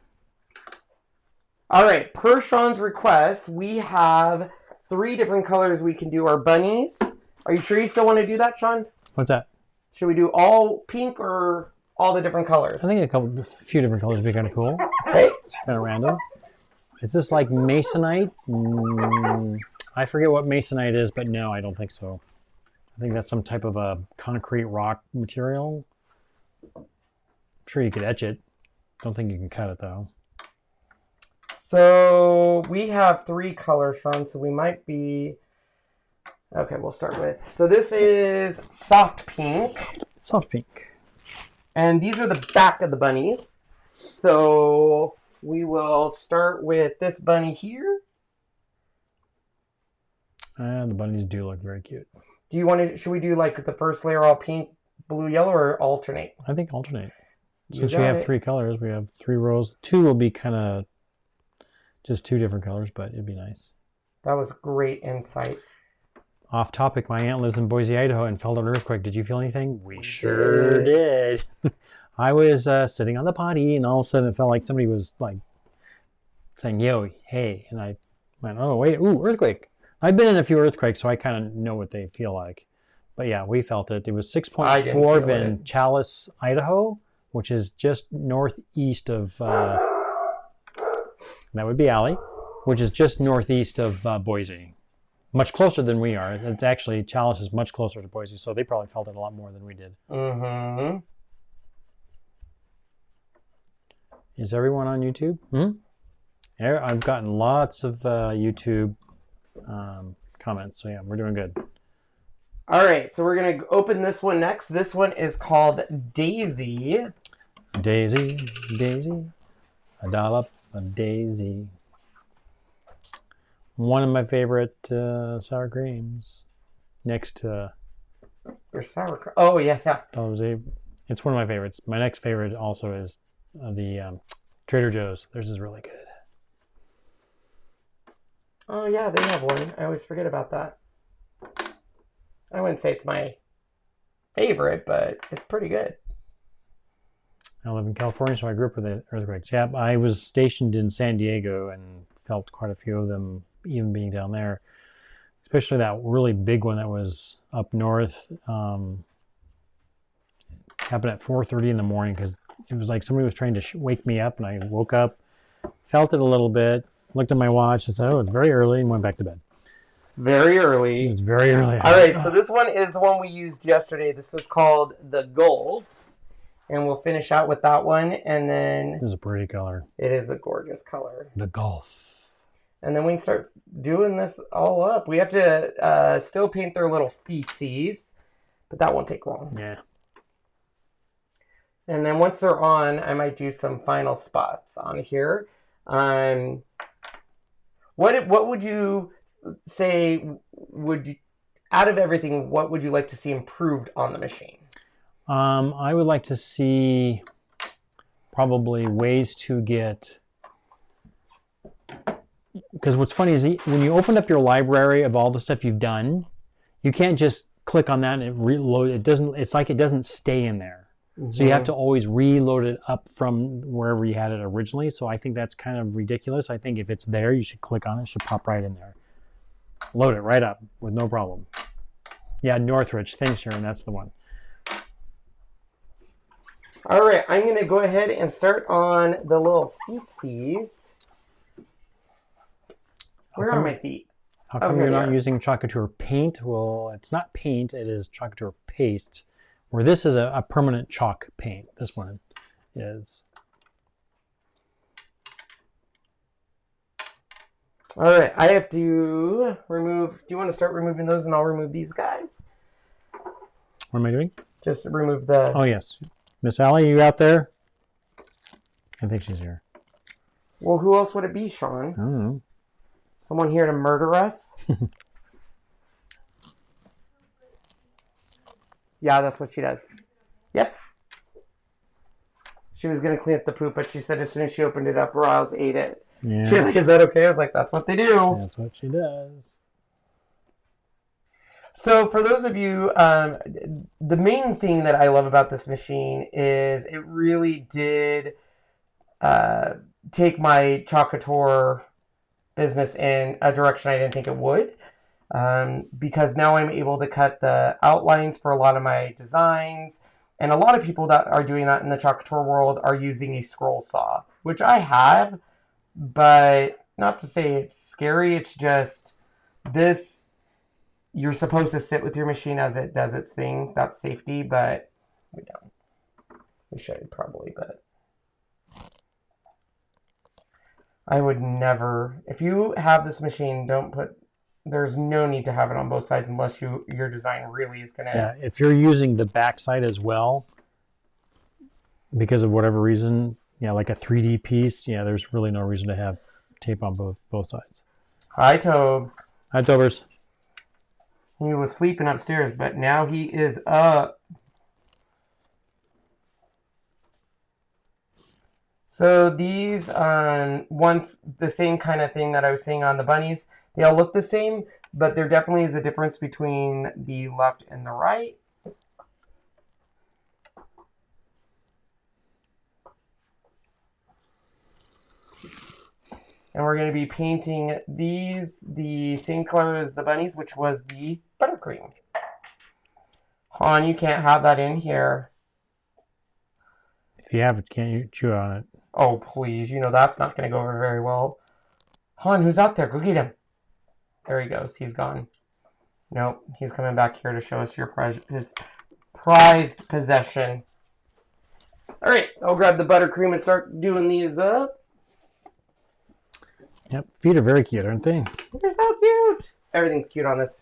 All right, per Sean's request, we have 3 different colors we can do our bunnies. Are you sure you still want to do that, Sean? What's that? Should we do all pink or all the different colors? I think a few different colors would be kind of cool. Okay. Kind of random. Is this like masonite? I forget what masonite is, but no, I don't think so. I think that's some type of a concrete rock material. I'm sure you could etch it. Don't think you can cut it though. So we have 3 colors, Sean, so we might be... Okay, we'll start with... So this is soft pink. Soft pink. And these are the back of the bunnies. So we will start with this bunny here. The bunnies do look very cute. Do you want to... Should we do like the first layer all pink, blue, yellow, or alternate? I think alternate. Since we have 3 colors, we have 3 rows. 2 will be kind of just 2 different colors, but it'd be nice. That was great insight. Off topic, my aunt lives in Boise, Idaho, and felt an earthquake. Did you feel anything? We sure did. I was sitting on the potty, and all of a sudden it felt like somebody was like saying, yo, hey. And I went, oh, wait, ooh, earthquake. I've been in a few earthquakes, so I kind of know what they feel like. But yeah, we felt it. It was 6.4 in Chalice, Idaho, which is just northeast of, that would be Allie, which is just northeast of Boise. Much closer than we are. It's actually, Chalice is much closer to Boise, so they probably felt it a lot more than we did. Mm-hmm. Is everyone on YouTube? I've gotten lots of YouTube comments, so yeah, we're doing good. All right, so we're going to open this one next. This one is called Daisy. Daisy, Daisy, a dollop of Daisy. One of my favorite sour creams. Next to... Your sour cream. Oh, yeah. It's one of my favorites. My next favorite also is the Trader Joe's. Theirs is really good. Oh, yeah, they have one. I always forget about that. I wouldn't say it's my favorite, but it's pretty good. I live in California, so I grew up with the earthquakes. Yeah, I was stationed in San Diego and felt quite a few of them, even being down there. Especially that really big one that was up north. Happened at 4:30 in the morning because it was like somebody was trying to wake me up, and I woke up, felt it a little bit, looked at my watch, and said, oh, it's very early, and went back to bed. It's very early. It's very early. All right, so this one is the one we used yesterday. This was called the Gulf. And we'll finish out with that one, and then... This is a pretty color. It is a gorgeous color. The Gulf. And then we can start doing this all up. We have to still paint their little feetsies, but that won't take long. Yeah. And then once they're on, I might do some final spots on here. What would you say, out of everything, what would you like to see improved on the machine? I would like to see probably ways to get, because what's funny is when you open up your library of all the stuff you've done, you can't just click on that and it reload. It's like it doesn't stay in there. Mm-hmm. So you have to always reload it up from wherever you had it originally. So I think that's kind of ridiculous. I think if it's there, you should click on it. It should pop right in there. Load it right up with no problem. Yeah, Northridge. Thanks, Sharon. That's the one. All right, I'm going to go ahead and start on the little feetsies. Where are my feet? How come you're not using Chocateur paint? Well, it's not paint, it is Chocateur paste. Where this is a permanent chalk paint. This one is. All right, I have to remove, do you want to start removing those and I'll remove these guys? What am I doing? Just remove the... Oh, yes. Miss Allie, you out there? I think she's here. Well, who else would it be, Sean? I don't know. Someone here to murder us? Yeah, that's what she does. Yep. She was going to clean up the poop, but she said as soon as she opened it up, Rouse ate it. Yeah. She was like, is that okay? I was like, that's what they do. That's what she does. So for those of you, the main thing that I love about this machine is it really did take my Chocateur business in a direction I didn't think it would. Because now I'm able to cut the outlines for a lot of my designs. And a lot of people that are doing that in the Chocateur world are using a scroll saw, which I have, but not to say it's scary. It's just this... You're supposed to sit with your machine as it does its thing. That's safety, but we don't. We should probably, but I would never. If you have this machine, don't put. There's no need to have it on both sides unless your design really is gonna. Yeah, if you're using the back side as well, because of whatever reason, yeah, like a 3D piece, yeah, there's really no reason to have tape on both sides. Hi, Tobes. Hi, Tobers. He was sleeping upstairs, but now he is up. So these, once the same kind of thing that I was saying on the bunnies, they all look the same, but there definitely is a difference between the left and the right. And we're going to be painting these the same color as the bunnies, which was the Buttercream. Han, you can't have that in here. If you have it, can't you chew on it? Oh, please. You know that's not going to go over very well. Han, who's out there? Go get him. There he goes. He's gone. Nope. He's coming back here to show us his prized possession. All right. I'll grab the Buttercream and start doing these up. Yep. Feet are very cute, aren't they? They're so cute. Everything's cute on this.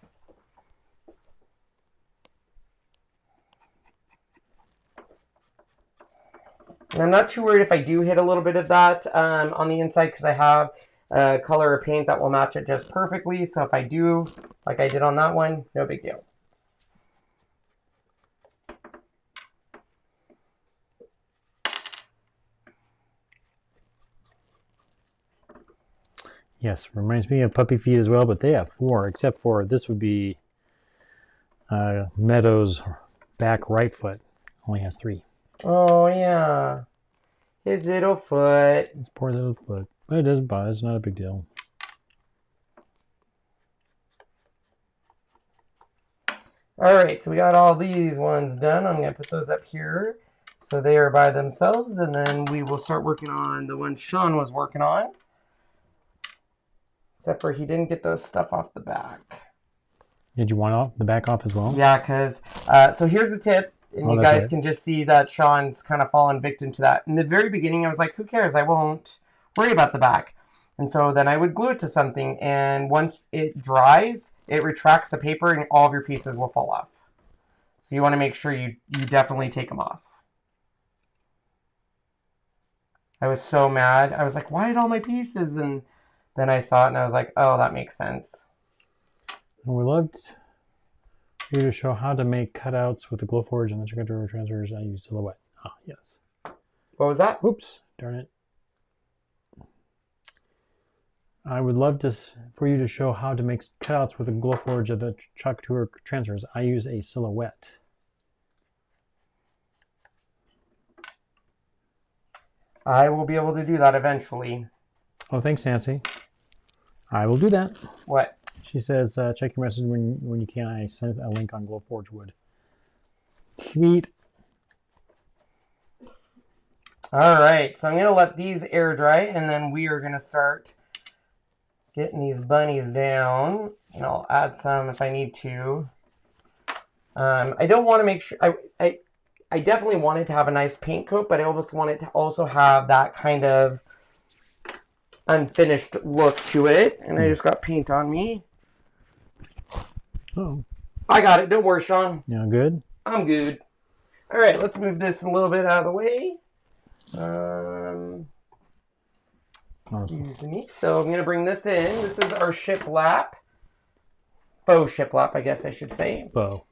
And I'm not too worried if I do hit a little bit of that on the inside because I have a color of paint that will match it just perfectly. So if I do, like I did on that one, no big deal. Yes, reminds me of puppy feet as well, but they have 4, except for this would be Meadow's back right foot. Only has 3. Oh, yeah. His little foot. His poor little foot. But it doesn't bother. It's not a big deal. All right, so we got all these ones done. I'm going to put those up here so they are by themselves, and then we will start working on the ones Sean was working on. Except for he didn't get the stuff off the back. Did you want the back off as well? Yeah, because, so here's the tip. And you guys can just see that Sean's kind of fallen victim to that. In the very beginning, I was like, who cares? I won't worry about the back. And so then I would glue it to something. And once it dries, it retracts the paper and all of your pieces will fall off. So you want to make sure you definitely take them off. I was so mad. I was like, why did all my pieces? And then I saw it and I was like, oh, that makes sense. And we loved you to show how to make cutouts with the Glowforge and the Cricut transfers. I use Silhouette. Ah, yes. What was that? Oops, darn it. I would love for you to show how to make cutouts with the Glowforge of the Cricut transfers. I use a Silhouette. I will be able to do that eventually. Oh, thanks, Nancy. I will do that. What? She says, check your message when you can. I sent a link on Glowforge Wood. Sweet. All right, so I'm going to let these air dry, and then we are going to start getting these bunnies down. And I'll add some if I need to. I don't want to make sure... I definitely want it to have a nice paint coat, but I almost want it to also have that kind of unfinished look to it. And I just got paint on me. Oh. I got it. Don't worry, Sean. Yeah, good? I'm good. All right, let's move this a little bit out of the way. Excuse me. So I'm going to bring this in. This is our shiplap. Faux shiplap, I guess I should say. Bow.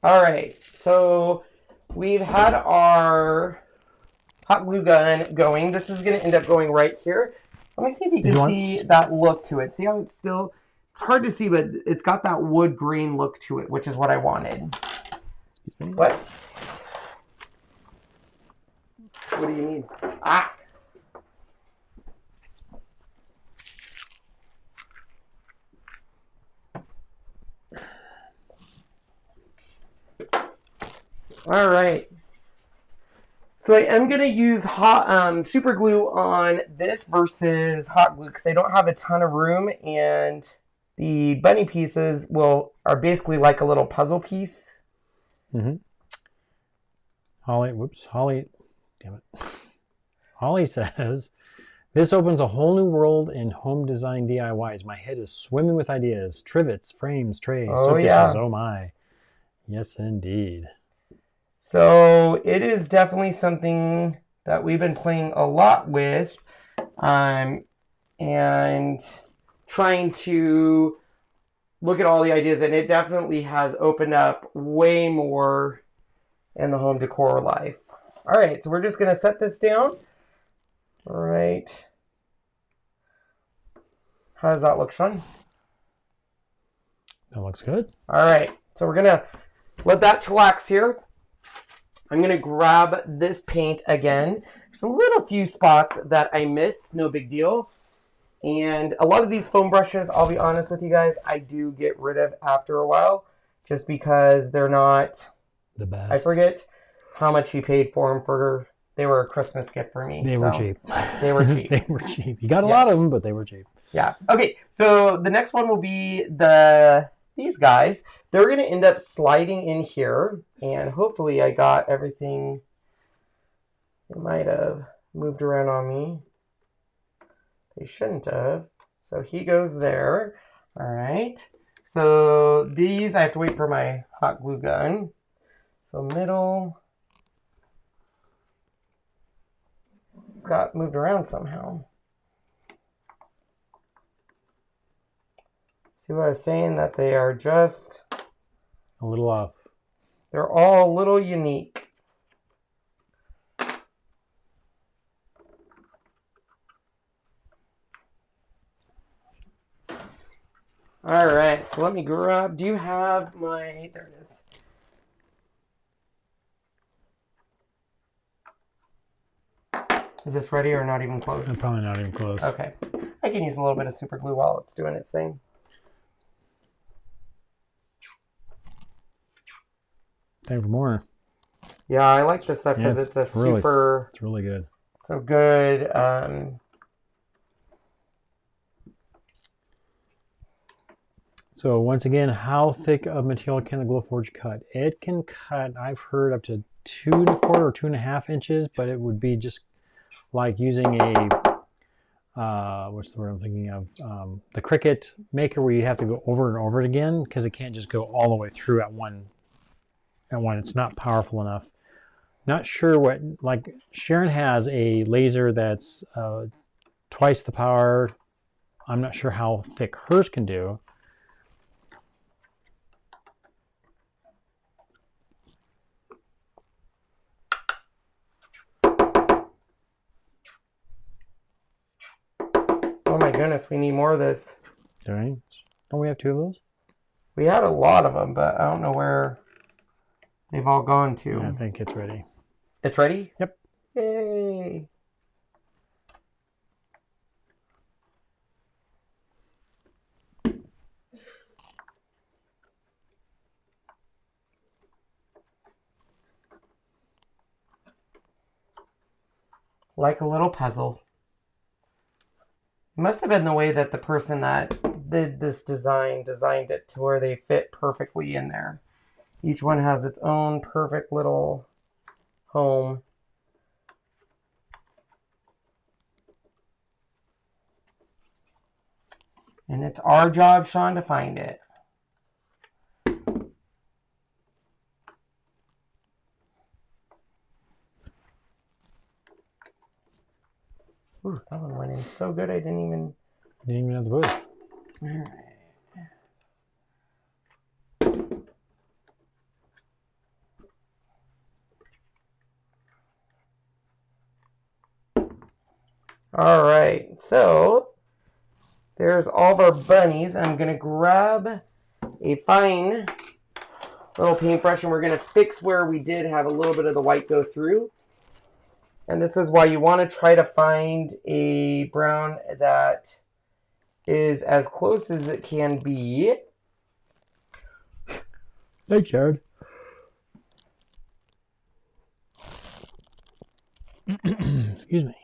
All right, so we've had our hot glue gun going. This is going to end up going right here. Let me see if you can see that look to it. See how it's still, it's hard to see, but it's got that wood grain look to it, which is what I wanted. What? What do you need? Ah! All right. So I am going to use hot super glue on this versus hot glue because I don't have a ton of room, and the bunny pieces are basically like a little puzzle piece. Mm-hmm. Holly, damn it. Holly says, this opens a whole new world in home design DIYs. My head is swimming with ideas. Trivets, frames, trays, soap dishes, oh my. Yes, indeed. So it is definitely something that we've been playing a lot with, and trying to look at all the ideas, and it definitely has opened up way more in the home decor life. All right, so we're just going to set this down. All right. How does that look, Sean? That looks good. All right, so we're going to let that chillax here. I'm going to grab this paint again. There's a little few spots that I missed, no big deal. And a lot of these foam brushes, I'll be honest with you guys, I do get rid of after a while just because they're not the best. I forget how much he paid for them for. They were a Christmas gift for me. They were cheap. They were cheap. They were cheap. You got a lot of them, but they were cheap. Yeah. Okay, so the next one will be these guys. They're going to end up sliding in here, and hopefully I got everything. It might have moved around on me. They shouldn't have. So he goes there. All right. So these, I have to wait for my hot glue gun. So middle. It's got moved around somehow. See what I was saying? That they are just a little off. They're all a little unique. All right, so let me grab, do you have my, there it is. Is this ready or not even close? I'm probably not even close. Okay. I can use a little bit of super glue while it's doing its thing. Time for more. Yeah, I like this stuff because it's a super... It's really good. So good. So once again, how thick of material can the Glowforge cut? It can cut, I've heard, up to 2 1/4 or 2.5 inches, but it would be just like using a, what's the word I'm thinking of? The Cricut maker where you have to go over and over it again because it can't just go all the way through at one. It's not powerful enough. Not sure what, like Sharon has a laser that's twice the power. I'm not sure how thick hers can do. Oh my goodness, we need more of this. All right. Don't we have 2 of those? We had a lot of them, but I don't know where they've all gone to. Yeah, I think it's ready. It's ready? Yep. Yay. Like a little puzzle. It must have been the way that the person that did this designed it to where they fit perfectly in there. Each one has its own perfect little home. And it's our job, Sean, to find it. Ooh, that one went in so good I didn't even have the wood. All right. All right, so there's all of our bunnies. I'm gonna grab a fine little paintbrush and we're gonna fix where we did have a little bit of the white go through. And this is why you want to try to find a brown that is as close as it can be. Hey, Jared. Excuse me.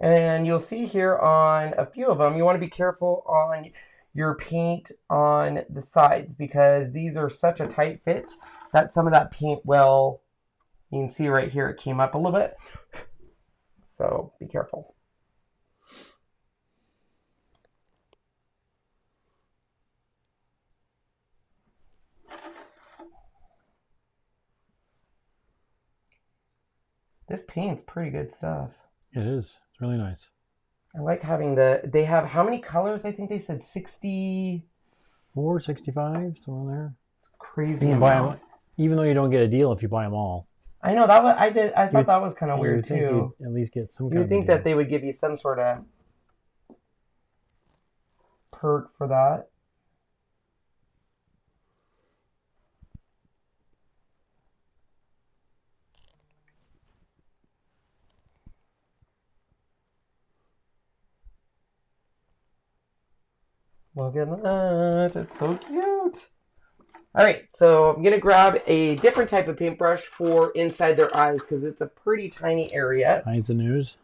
And you'll see here on a few of them, you want to be careful on your paint on the sides because these are such a tight fit that some of that paint will, you can see right here, it came up a little bit. So be careful. This paint's pretty good stuff. It is. It's really nice. I like having they have how many colors? I think they said 64, 65, somewhere there. It's crazy. You can buy them, even though you don't get a deal if you buy them all. I know that was, I thought that was kind of weird too. At least get some. You would think that they would give you some sort of perk for that. Look at that. It's so cute. All right, so I'm going to grab a different type of paintbrush for inside their eyes because it's a pretty tiny area. Eyes and nose.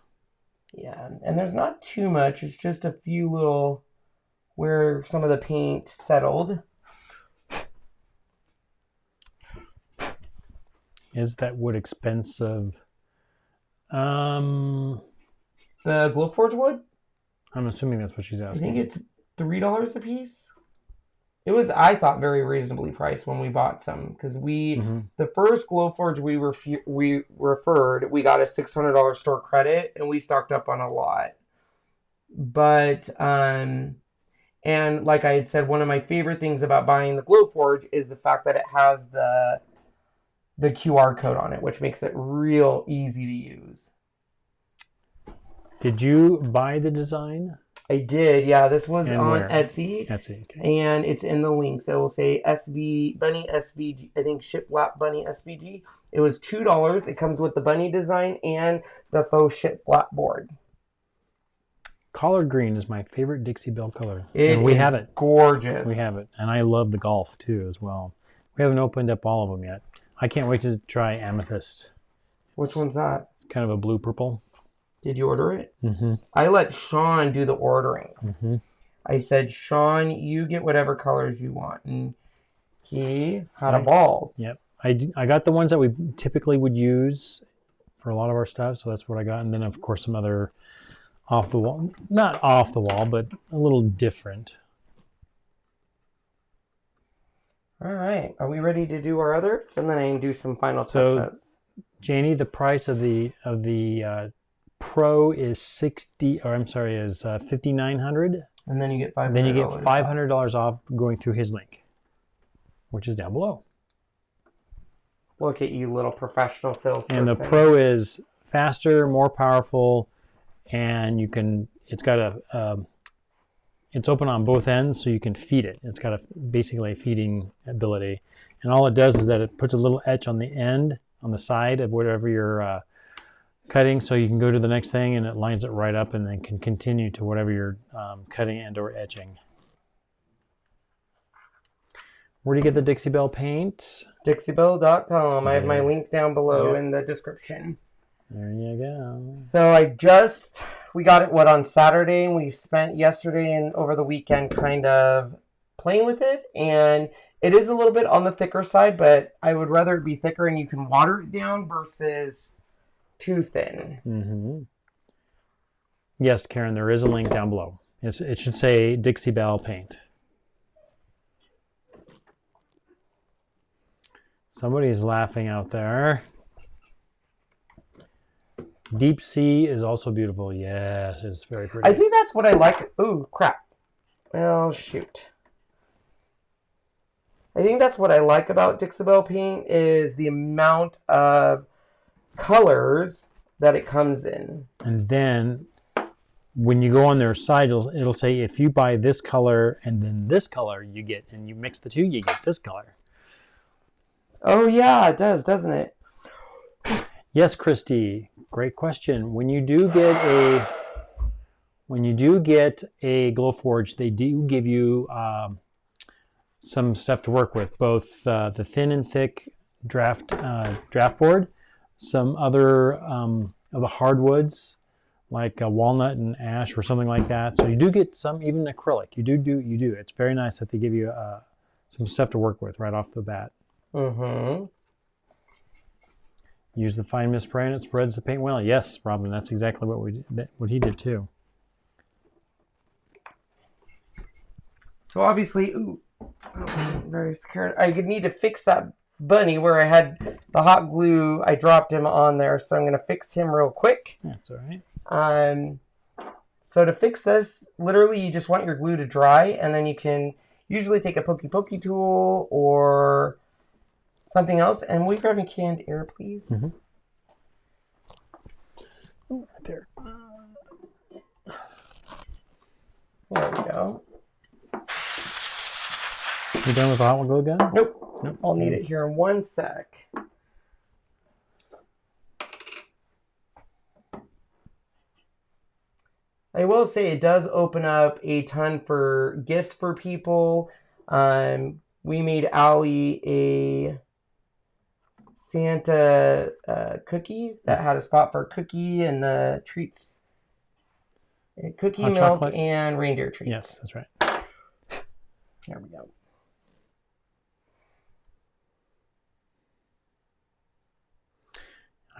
Yeah, and there's not too much. It's just a few little where some of the paint settled. Is that wood expensive? The Glowforge wood? I'm assuming that's what she's asking. I think it's $3 a piece. It was, I thought, very reasonably priced when we bought some because the first Glowforge we referred, we got a $600 store credit and we stocked up on a lot. But and like I had said, one of my favorite things about buying the Glowforge is the fact that it has the QR code on it, which makes it real easy to use. Did you buy the design? I did, yeah. This was on where? Etsy. Etsy, okay. And it's in the links. It will say Bunny SVG, I think Shiplap Bunny SVG. It was $2. It comes with the bunny design and the faux Shiplap board. Collard green is my favorite Dixiebell color. And we have it. Gorgeous. We have it. And I love the golf too as well. We haven't opened up all of them yet. I can't wait to try amethyst. Which one's that? It's kind of a blue purple. Did you order it? Mm-hmm. I let Sean do the ordering. Mm-hmm. I said, Sean, you get whatever colors you want. And he had a ball. Yep. I got the ones that we typically would use for a lot of our stuff. So that's what I got. And then, of course, some other off the wall. Not off the wall, but a little different. All right. Are we ready to do our others? And then I can do some final touch-ups. Janie, the price of the Pro is $5,900. And then you get $500. Then you get $500 off going through his link, which is down below. Look at you, little professional salesperson. And the Pro is faster, more powerful, and you can. It's got it's open on both ends, so you can feed it. It's got basically a feeding ability, and all it does is that it puts a little etch on the end, on the side of whatever you're cutting, so you can go to the next thing and it lines it right up and then can continue to whatever you're cutting and or etching. Where do you get the Dixiebell paint? Dixiebell.com. I have my link down below in the description. There you go. So we got it, on Saturday, and we spent yesterday and over the weekend kind of playing with it, and it is a little bit on the thicker side, but I would rather it be thicker and you can water it down versus too thin. Mm-hmm. Yes, Karen, there is a link down below. It should say Dixiebell Paint. Somebody's laughing out there. Deep Sea is also beautiful. Yes, it's very pretty. I think that's what I like. Ooh, crap. Well, shoot. I think that's what I like about Dixiebell Paint is the amount of colors that it comes in. And then when you go on their side, it'll say if you buy this color and then this color you get, and you mix the two, you get this color. Oh yeah, it does, doesn't it? Yes, Christy, great question. When you do get a Glowforge, they do give you some stuff to work with, both the thin and thick draft board, some other of the hardwoods like walnut and ash or something like that. So you do get some, even acrylic. You do. It's very nice that they give you some stuff to work with right off the bat. Mm-hmm. Use the fine mist spray and it spreads the paint well. Yes, Robin, that's exactly what he did too. So obviously, I'm very scared. I need to fix that bunny where I had the hot glue. I dropped him on there, so I'm going to fix him real quick. That's all right. So to fix this, literally you just want your glue to dry, and then you can usually take a pokey tool or something else. And will you grab me canned air, please? Mm-hmm. Oh, right there. There we go. You done with the hot glue gun? Nope. Nope. I'll need it here in 1 sec. I will say it does open up a ton for gifts for people. We made Allie a Santa cookie that had a spot for cookie and the treats. Cookie, Hot milk, chocolate. and reindeer treats. Yes, that's right. There we go.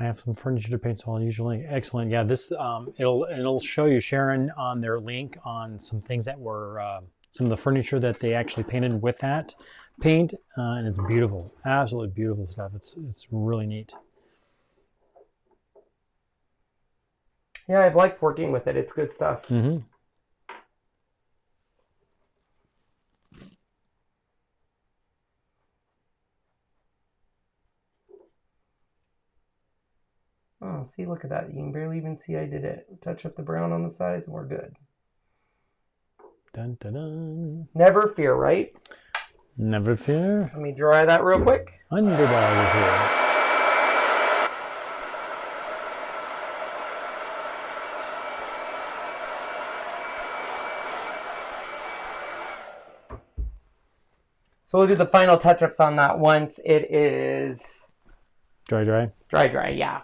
I have some furniture to paint, so I'll usually excellent. Yeah, this it'll show you, Sharon, on their link on some things that were some of the furniture that they actually painted with that paint, and it's beautiful, absolutely beautiful stuff. It's really neat. Yeah, I've liked working with it. It's good stuff. Mm-hmm. Oh, see, look at that. You can barely even see I did it. Touch up the brown on the sides and we're good. Dun, dun, dun. Never fear, right? Never fear. Let me dry that real quick. Underdog is here. So we'll do the final touch-ups on that once it is... Dry. Dry, yeah.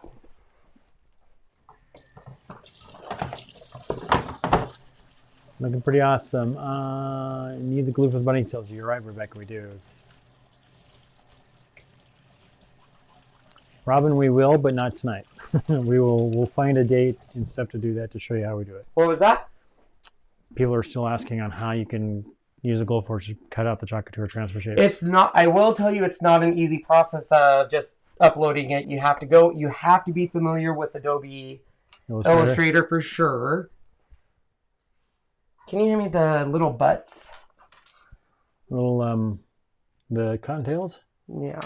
Looking pretty awesome. Need the glue for the bunny tails. You're right, Rebecca, we do. Robin, we will, but not tonight. We'll find a date and stuff to do that to show you how we do it. What was that? People are still asking on how you can use a Glowforge to cut out the chocolate transfer shapes. It's not, I will tell you, it's not an easy process of just uploading it. You have to be familiar with Adobe Illustrator for sure. Can you hand me the little butts? Little, the cottontails? Yeah.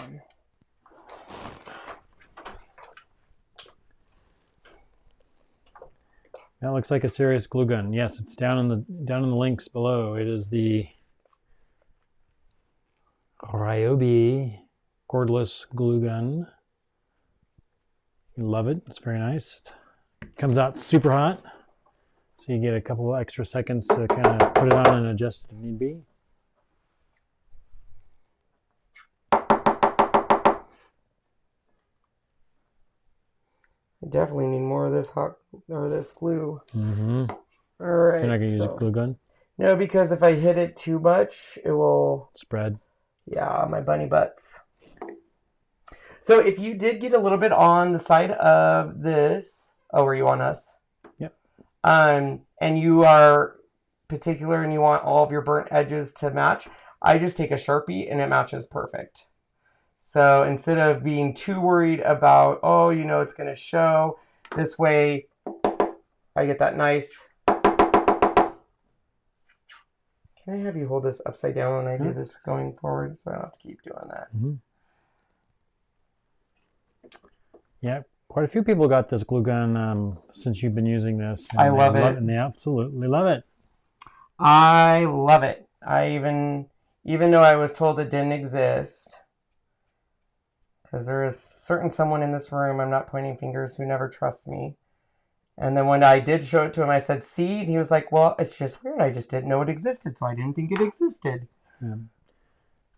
That looks like a serious glue gun. Yes, it's down in the links below. It is the Ryobi cordless glue gun. You love it. It's very nice. It comes out super hot. So you get a couple of extra seconds to kind of put it on and adjust if need be. I definitely need more of this this glue. Mm-hmm. All right. You're not gonna use a glue gun? No, because if I hit it too much, it will Spread. Yeah, my bunny butts. So if you did get a little bit on the side of this, were you on us? Yep. And you are particular and you want all of your burnt edges to match, I just take a Sharpie and it matches perfect. So instead of being too worried about, it's going to show, this way I get that nice. Can I have you hold this upside down when I do this going forward so I don't have to keep doing that? Mm-hmm. Yeah, quite a few people got this glue gun since you've been using this. And I love it. And they absolutely love it. I love it. I even though I was told it didn't exist, because there is someone in this room, I'm not pointing fingers, who never trusts me. And then when I did show it to him, I said, see? And he was like, well, it's just weird. I just didn't know it existed, so I didn't think it existed. Yeah.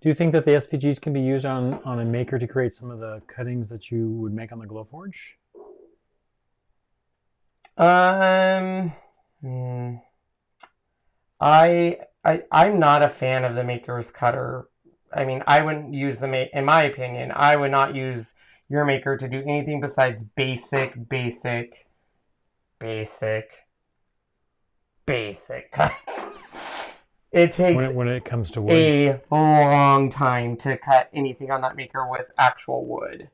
Do you think that the SVGs can be used on a maker to create some of the cuttings that you would make on the Glowforge? I'm not a fan of the Maker's Cutter. I mean, I wouldn't use in my opinion, I would not use your Maker to do anything besides basic cuts. It takes when it comes to wood a long time to cut anything on that Maker with actual wood.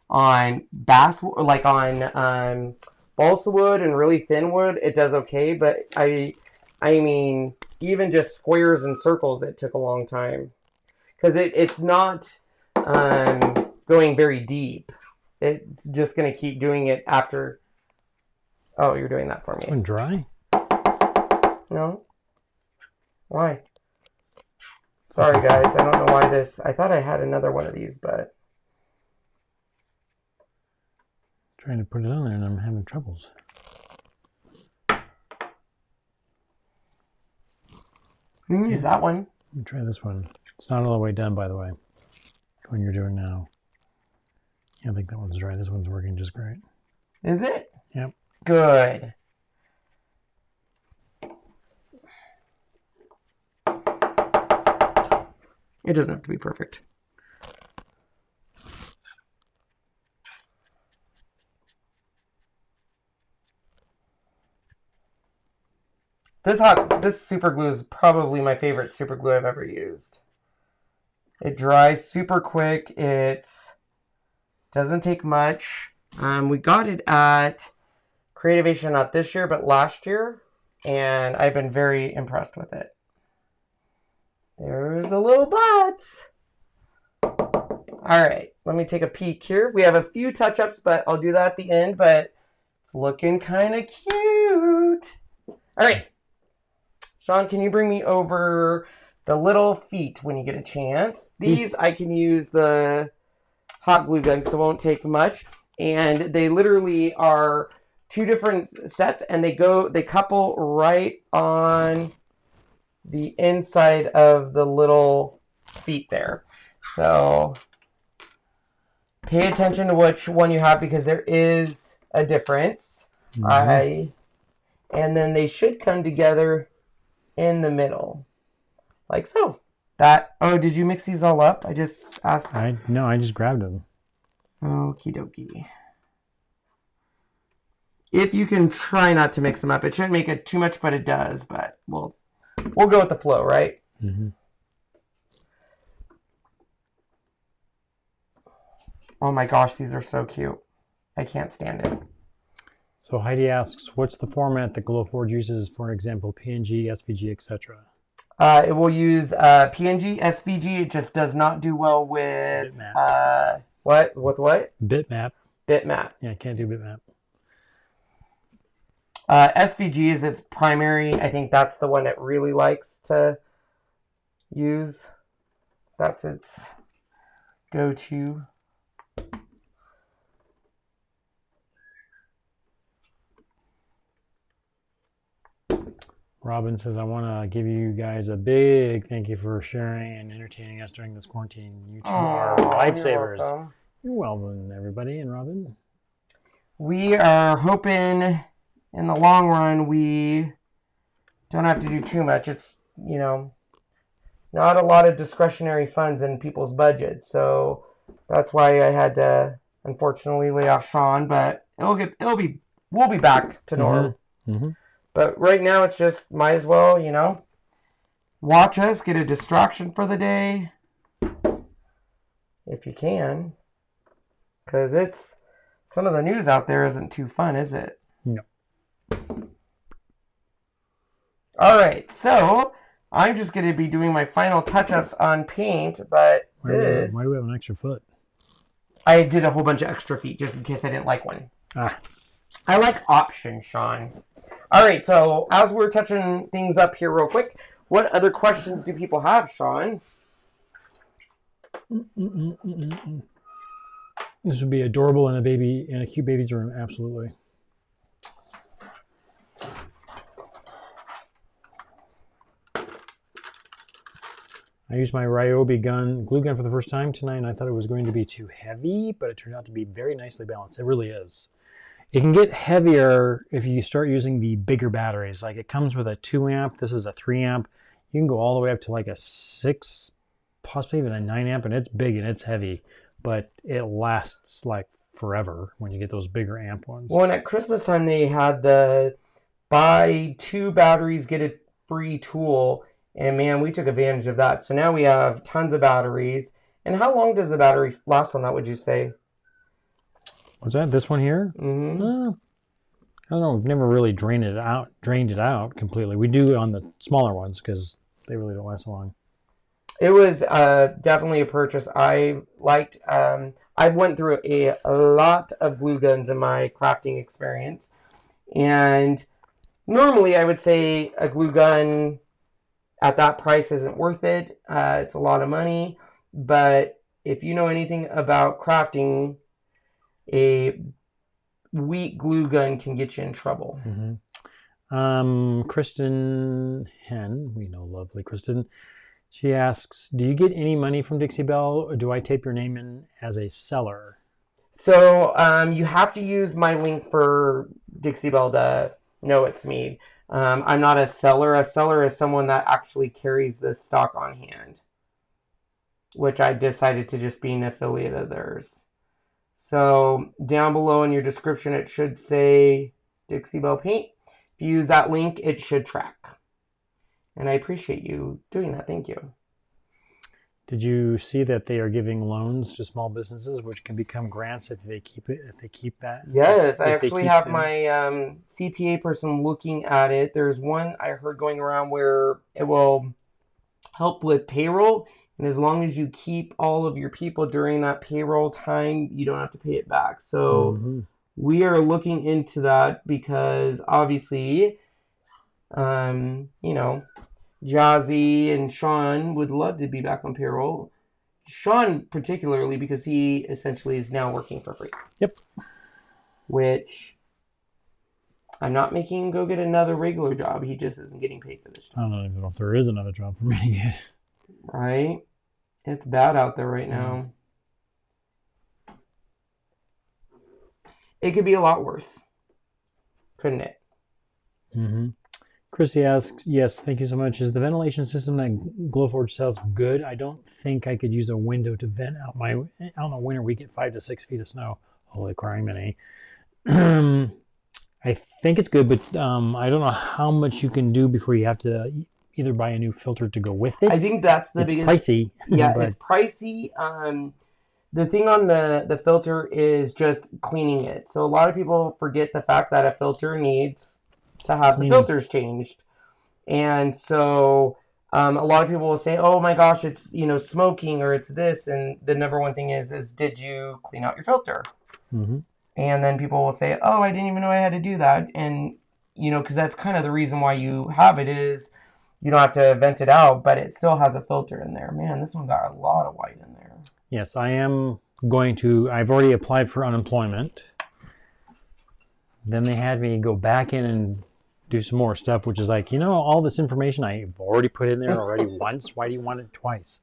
On on balsa wood and really thin wood, it does okay, but I mean, even just squares and circles, it took a long time. Because it's not going very deep. It's just going to keep doing it after. Oh, you're doing that for me. This one dry? No. Why? Sorry, guys. I don't know why this. I thought I had another one of these, but. Trying to put it on there and I'm having troubles. You can use that one. Let me try this one. It's not all the way done, by the way. The one you're doing now. Yeah, I think that one's dry. This one's working just great. Is it? Yep. Good. It doesn't have to be perfect. This super glue is probably my favorite super glue I've ever used. It dries super quick. It doesn't take much. We got it at Creativation not this year, but last year, and I've been very impressed with it. There's the little butts. All right, let me take a peek here. We have a few touch-ups, but I'll do that at the end, but it's looking kind of cute. All right. Sean, can you bring me over the little feet when you get a chance? These I can use the hot glue gun because it won't take much. And they literally are two different sets, and they couple right on the inside of the little feet there. So pay attention to which one you have because there is a difference. And then they should come together in the middle, like so. Oh, did you mix these all up? I just asked. No, I just grabbed them. Okie dokie. If you can try not to mix them up, it shouldn't make it too much, but it does. But we'll go with the flow, right? Mm-hmm. Oh my gosh, these are so cute. I can't stand it. So Heidi asks, what's the format that Glowforge uses, for example, PNG, SVG, etc.? It will use PNG, SVG. It just does not do well with bitmap. What? With what? Bitmap. Bitmap. Yeah, I can't do bitmap. SVG is its primary. I think that's the one it really likes to use. That's its go-to. Robin says, I want to give you guys a big thank you for sharing and entertaining us during this quarantine. You two are lifesavers. You're welcome, everybody, and Robin. We are hoping in the long run we don't have to do too much. It's, you know, not a lot of discretionary funds in people's budgets. So that's why I had to, unfortunately, lay off Sean. But we'll be back to normal. Mm-hmm. But right now, it's just, might as well, you know, watch us, get a distraction for the day, if you can. Because some of the news out there isn't too fun, is it? No. All right, so I'm just going to be doing my final touch-ups on paint, but why do we have an extra foot? I did a whole bunch of extra feet, just in case I didn't like one. I like options, Sean. All right, so as we're touching things up here real quick, what other questions do people have, Sean? This would be adorable in a cute baby's room, absolutely. I used my Ryobi glue gun for the first time tonight, and I thought it was going to be too heavy, but it turned out to be very nicely balanced. It really is. It can get heavier if you start using the bigger batteries. Like it comes with a 2 amp, this is a 3 amp. You can go all the way up to like a 6, possibly even a 9 amp, and it's big and it's heavy, but it lasts like forever when you get those bigger amp ones. Well, and at Christmas time they had the buy 2 batteries, get a free tool, and man, we took advantage of that. So now we have tons of batteries. And how long does the battery last on that, would you say? What's that? This one here? Mm-hmm. I don't know. We've never really drained it out completely. We do on the smaller ones because they really don't last so long. It was definitely a purchase I liked. I went through a lot of glue guns in my crafting experience, and normally I would say a glue gun at that price isn't worth it. It's a lot of money, but if you know anything about crafting, a weak glue gun can get you in trouble. Kristen Hen, we know lovely Kristen. She asks, do you get any money from Dixiebell, or do I type your name in as a seller? So you have to use my link for Dixiebell to know it's me. I'm not a seller. A seller is someone that actually carries the stock on hand, which I decided to just be an affiliate of theirs. So down below in your description, it should say Dixiebell Paint. If you use that link, it should track. And I appreciate you doing that. Thank you. Did you see that they are giving loans to small businesses, which can become grants if they keep it? If they keep that? Yes, I actually have my CPA person looking at it. There's one I heard going around where it will help with payroll, and as long as you keep all of your people during that payroll time, you don't have to pay it back. So we are looking into that because obviously, you know, Jazzy and Sean would love to be back on payroll. Sean particularly because he essentially is now working for free. Yep. Which I'm not making him go get another regular job. He just isn't getting paid for this job. I don't even know if there is another job for me to get. Right? It's bad out there right now. It could be a lot worse. Couldn't it? Chrissy asks, yes, thank you so much. Is the ventilation system that Glowforge sells good? I don't think I could use a window to vent out a winter we get 5 to 6 feet of snow. Holy criminy. I think it's good, but I don't know how much you can do before you have to either buy a new filter to go with it. I think that's the biggest. Pricey. Yeah, it's pricey. The thing on the filter is just cleaning it. So a lot of people forget the fact that a filter needs to have the filters changed. And so a lot of people will say, oh my gosh, it's, you know, smoking or it's this. And the number one thing is did you clean out your filter? And then people will say, oh, I didn't even know I had to do that. And, you know, because that's kind of the reason why you have it is you don't have to vent it out, but it still has a filter in there. Man, this one got a lot of white in there. Yes, I am going to, I've already applied for unemployment. Then they had me go back in and do some more stuff, which is like, you know, all this information I've already put in there already once. Why do you want it twice?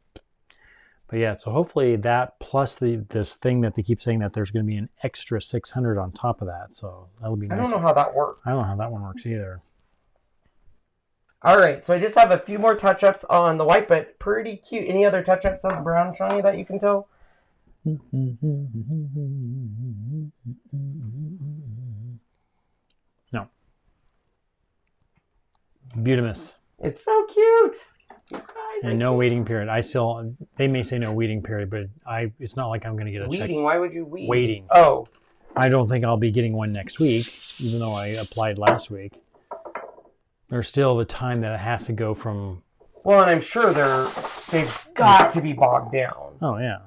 But yeah, so hopefully that plus this thing that they keep saying that there's going to be an extra 600 on top of that. So that'll be nice. I don't know how that works. I don't know how that one works either. All right, so I just have a few more touch-ups on the white, but pretty cute. Any other touch-ups on the brown, Shawnee, that you can tell? No. Beautimous. It's so cute. You guys, and no waiting period. They may say no waiting period, but it's not like I'm going to get a check. Waiting? Why would you wait? Waiting. Oh. I don't think I'll be getting one next week, even though I applied last week. There's still the time that it has to go from... Well, and I'm sure they've got to be bogged down. Oh, yeah.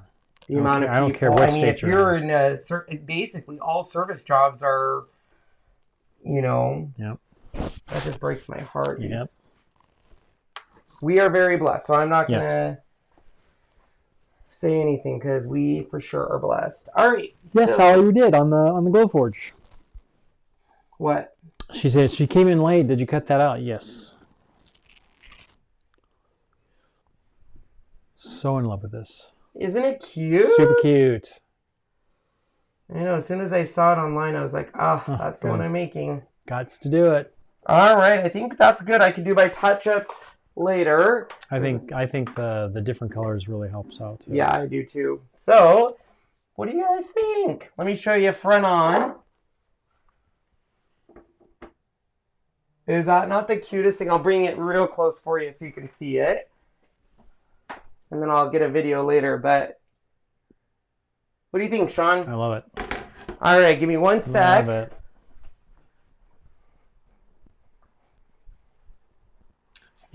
The amount of people. I don't care what state you're in. If you're in basically all service jobs are, you know... Yep. That just breaks my heart. Yep. We are very blessed, so I'm not going to say anything because we for sure are blessed. All right. Yes, so, Holly, you did on the Glowforge. What? She said she came in late. Did you cut that out? Yes. So in love with this. Isn't it cute? Super cute. I know. As soon as I saw it online, I was like, oh that's the one I'm making. Gots to do it. All right. I think that's good. I can do my touch-ups later. I think the different colors really helps out too. Yeah, I do too. So, what do you guys think? Let me show you front on. Is that not the cutest thing? I'll bring it real close for you so you can see it. And then I'll get a video later, but what do you think, Sean? I love it. All right, give me one sec. Love it.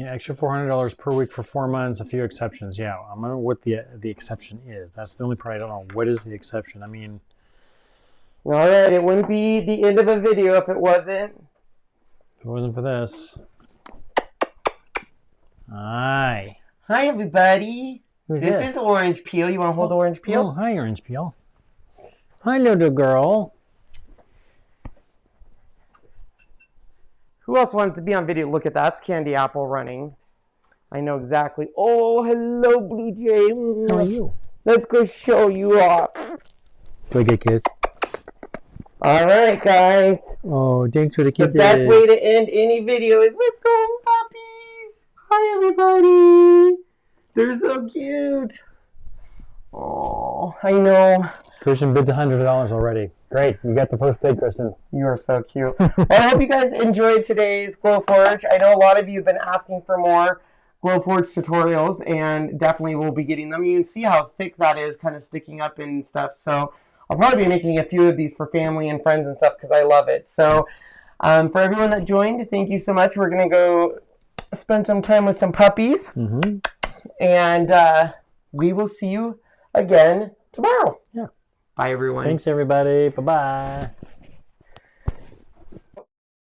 Yeah, extra $400 per week for 4 months, a few exceptions. Yeah, I'm gonna know what the exception is. That's the only part I don't know. What is the exception? I mean, All right, it wouldn't be the end of a video if it wasn't. if it wasn't for this. Hi. Hi, everybody. This is Orange Peel. You want to hold the Orange Peel? Oh, hi, Orange Peel. Hi, little girl. Who else wants to be on video? Look at that. That's Candy Apple running. I know exactly. Oh, hello, Blue Jay. How are you? Let's go show you off. Do I get kids? All right, guys. Oh, thanks for the kisses. The best way to end any video is with golden puppies. Hi, everybody. They're so cute. Oh, I know. Kristen bids $100 already. Great. You got the first bid, Kristen. You are so cute. Well, I hope you guys enjoyed today's Glowforge. I know a lot of you have been asking for more Glowforge tutorials, and definitely we'll be getting them. You can see how thick that is, kind of sticking up and stuff. So I'll probably be making a few of these for family and friends and stuff because I love it. So for everyone that joined, thank you so much. We're going to go spend some time with some puppies. Mm-hmm. And we will see you again tomorrow. Yeah. Bye, everyone. Thanks, everybody. Bye-bye.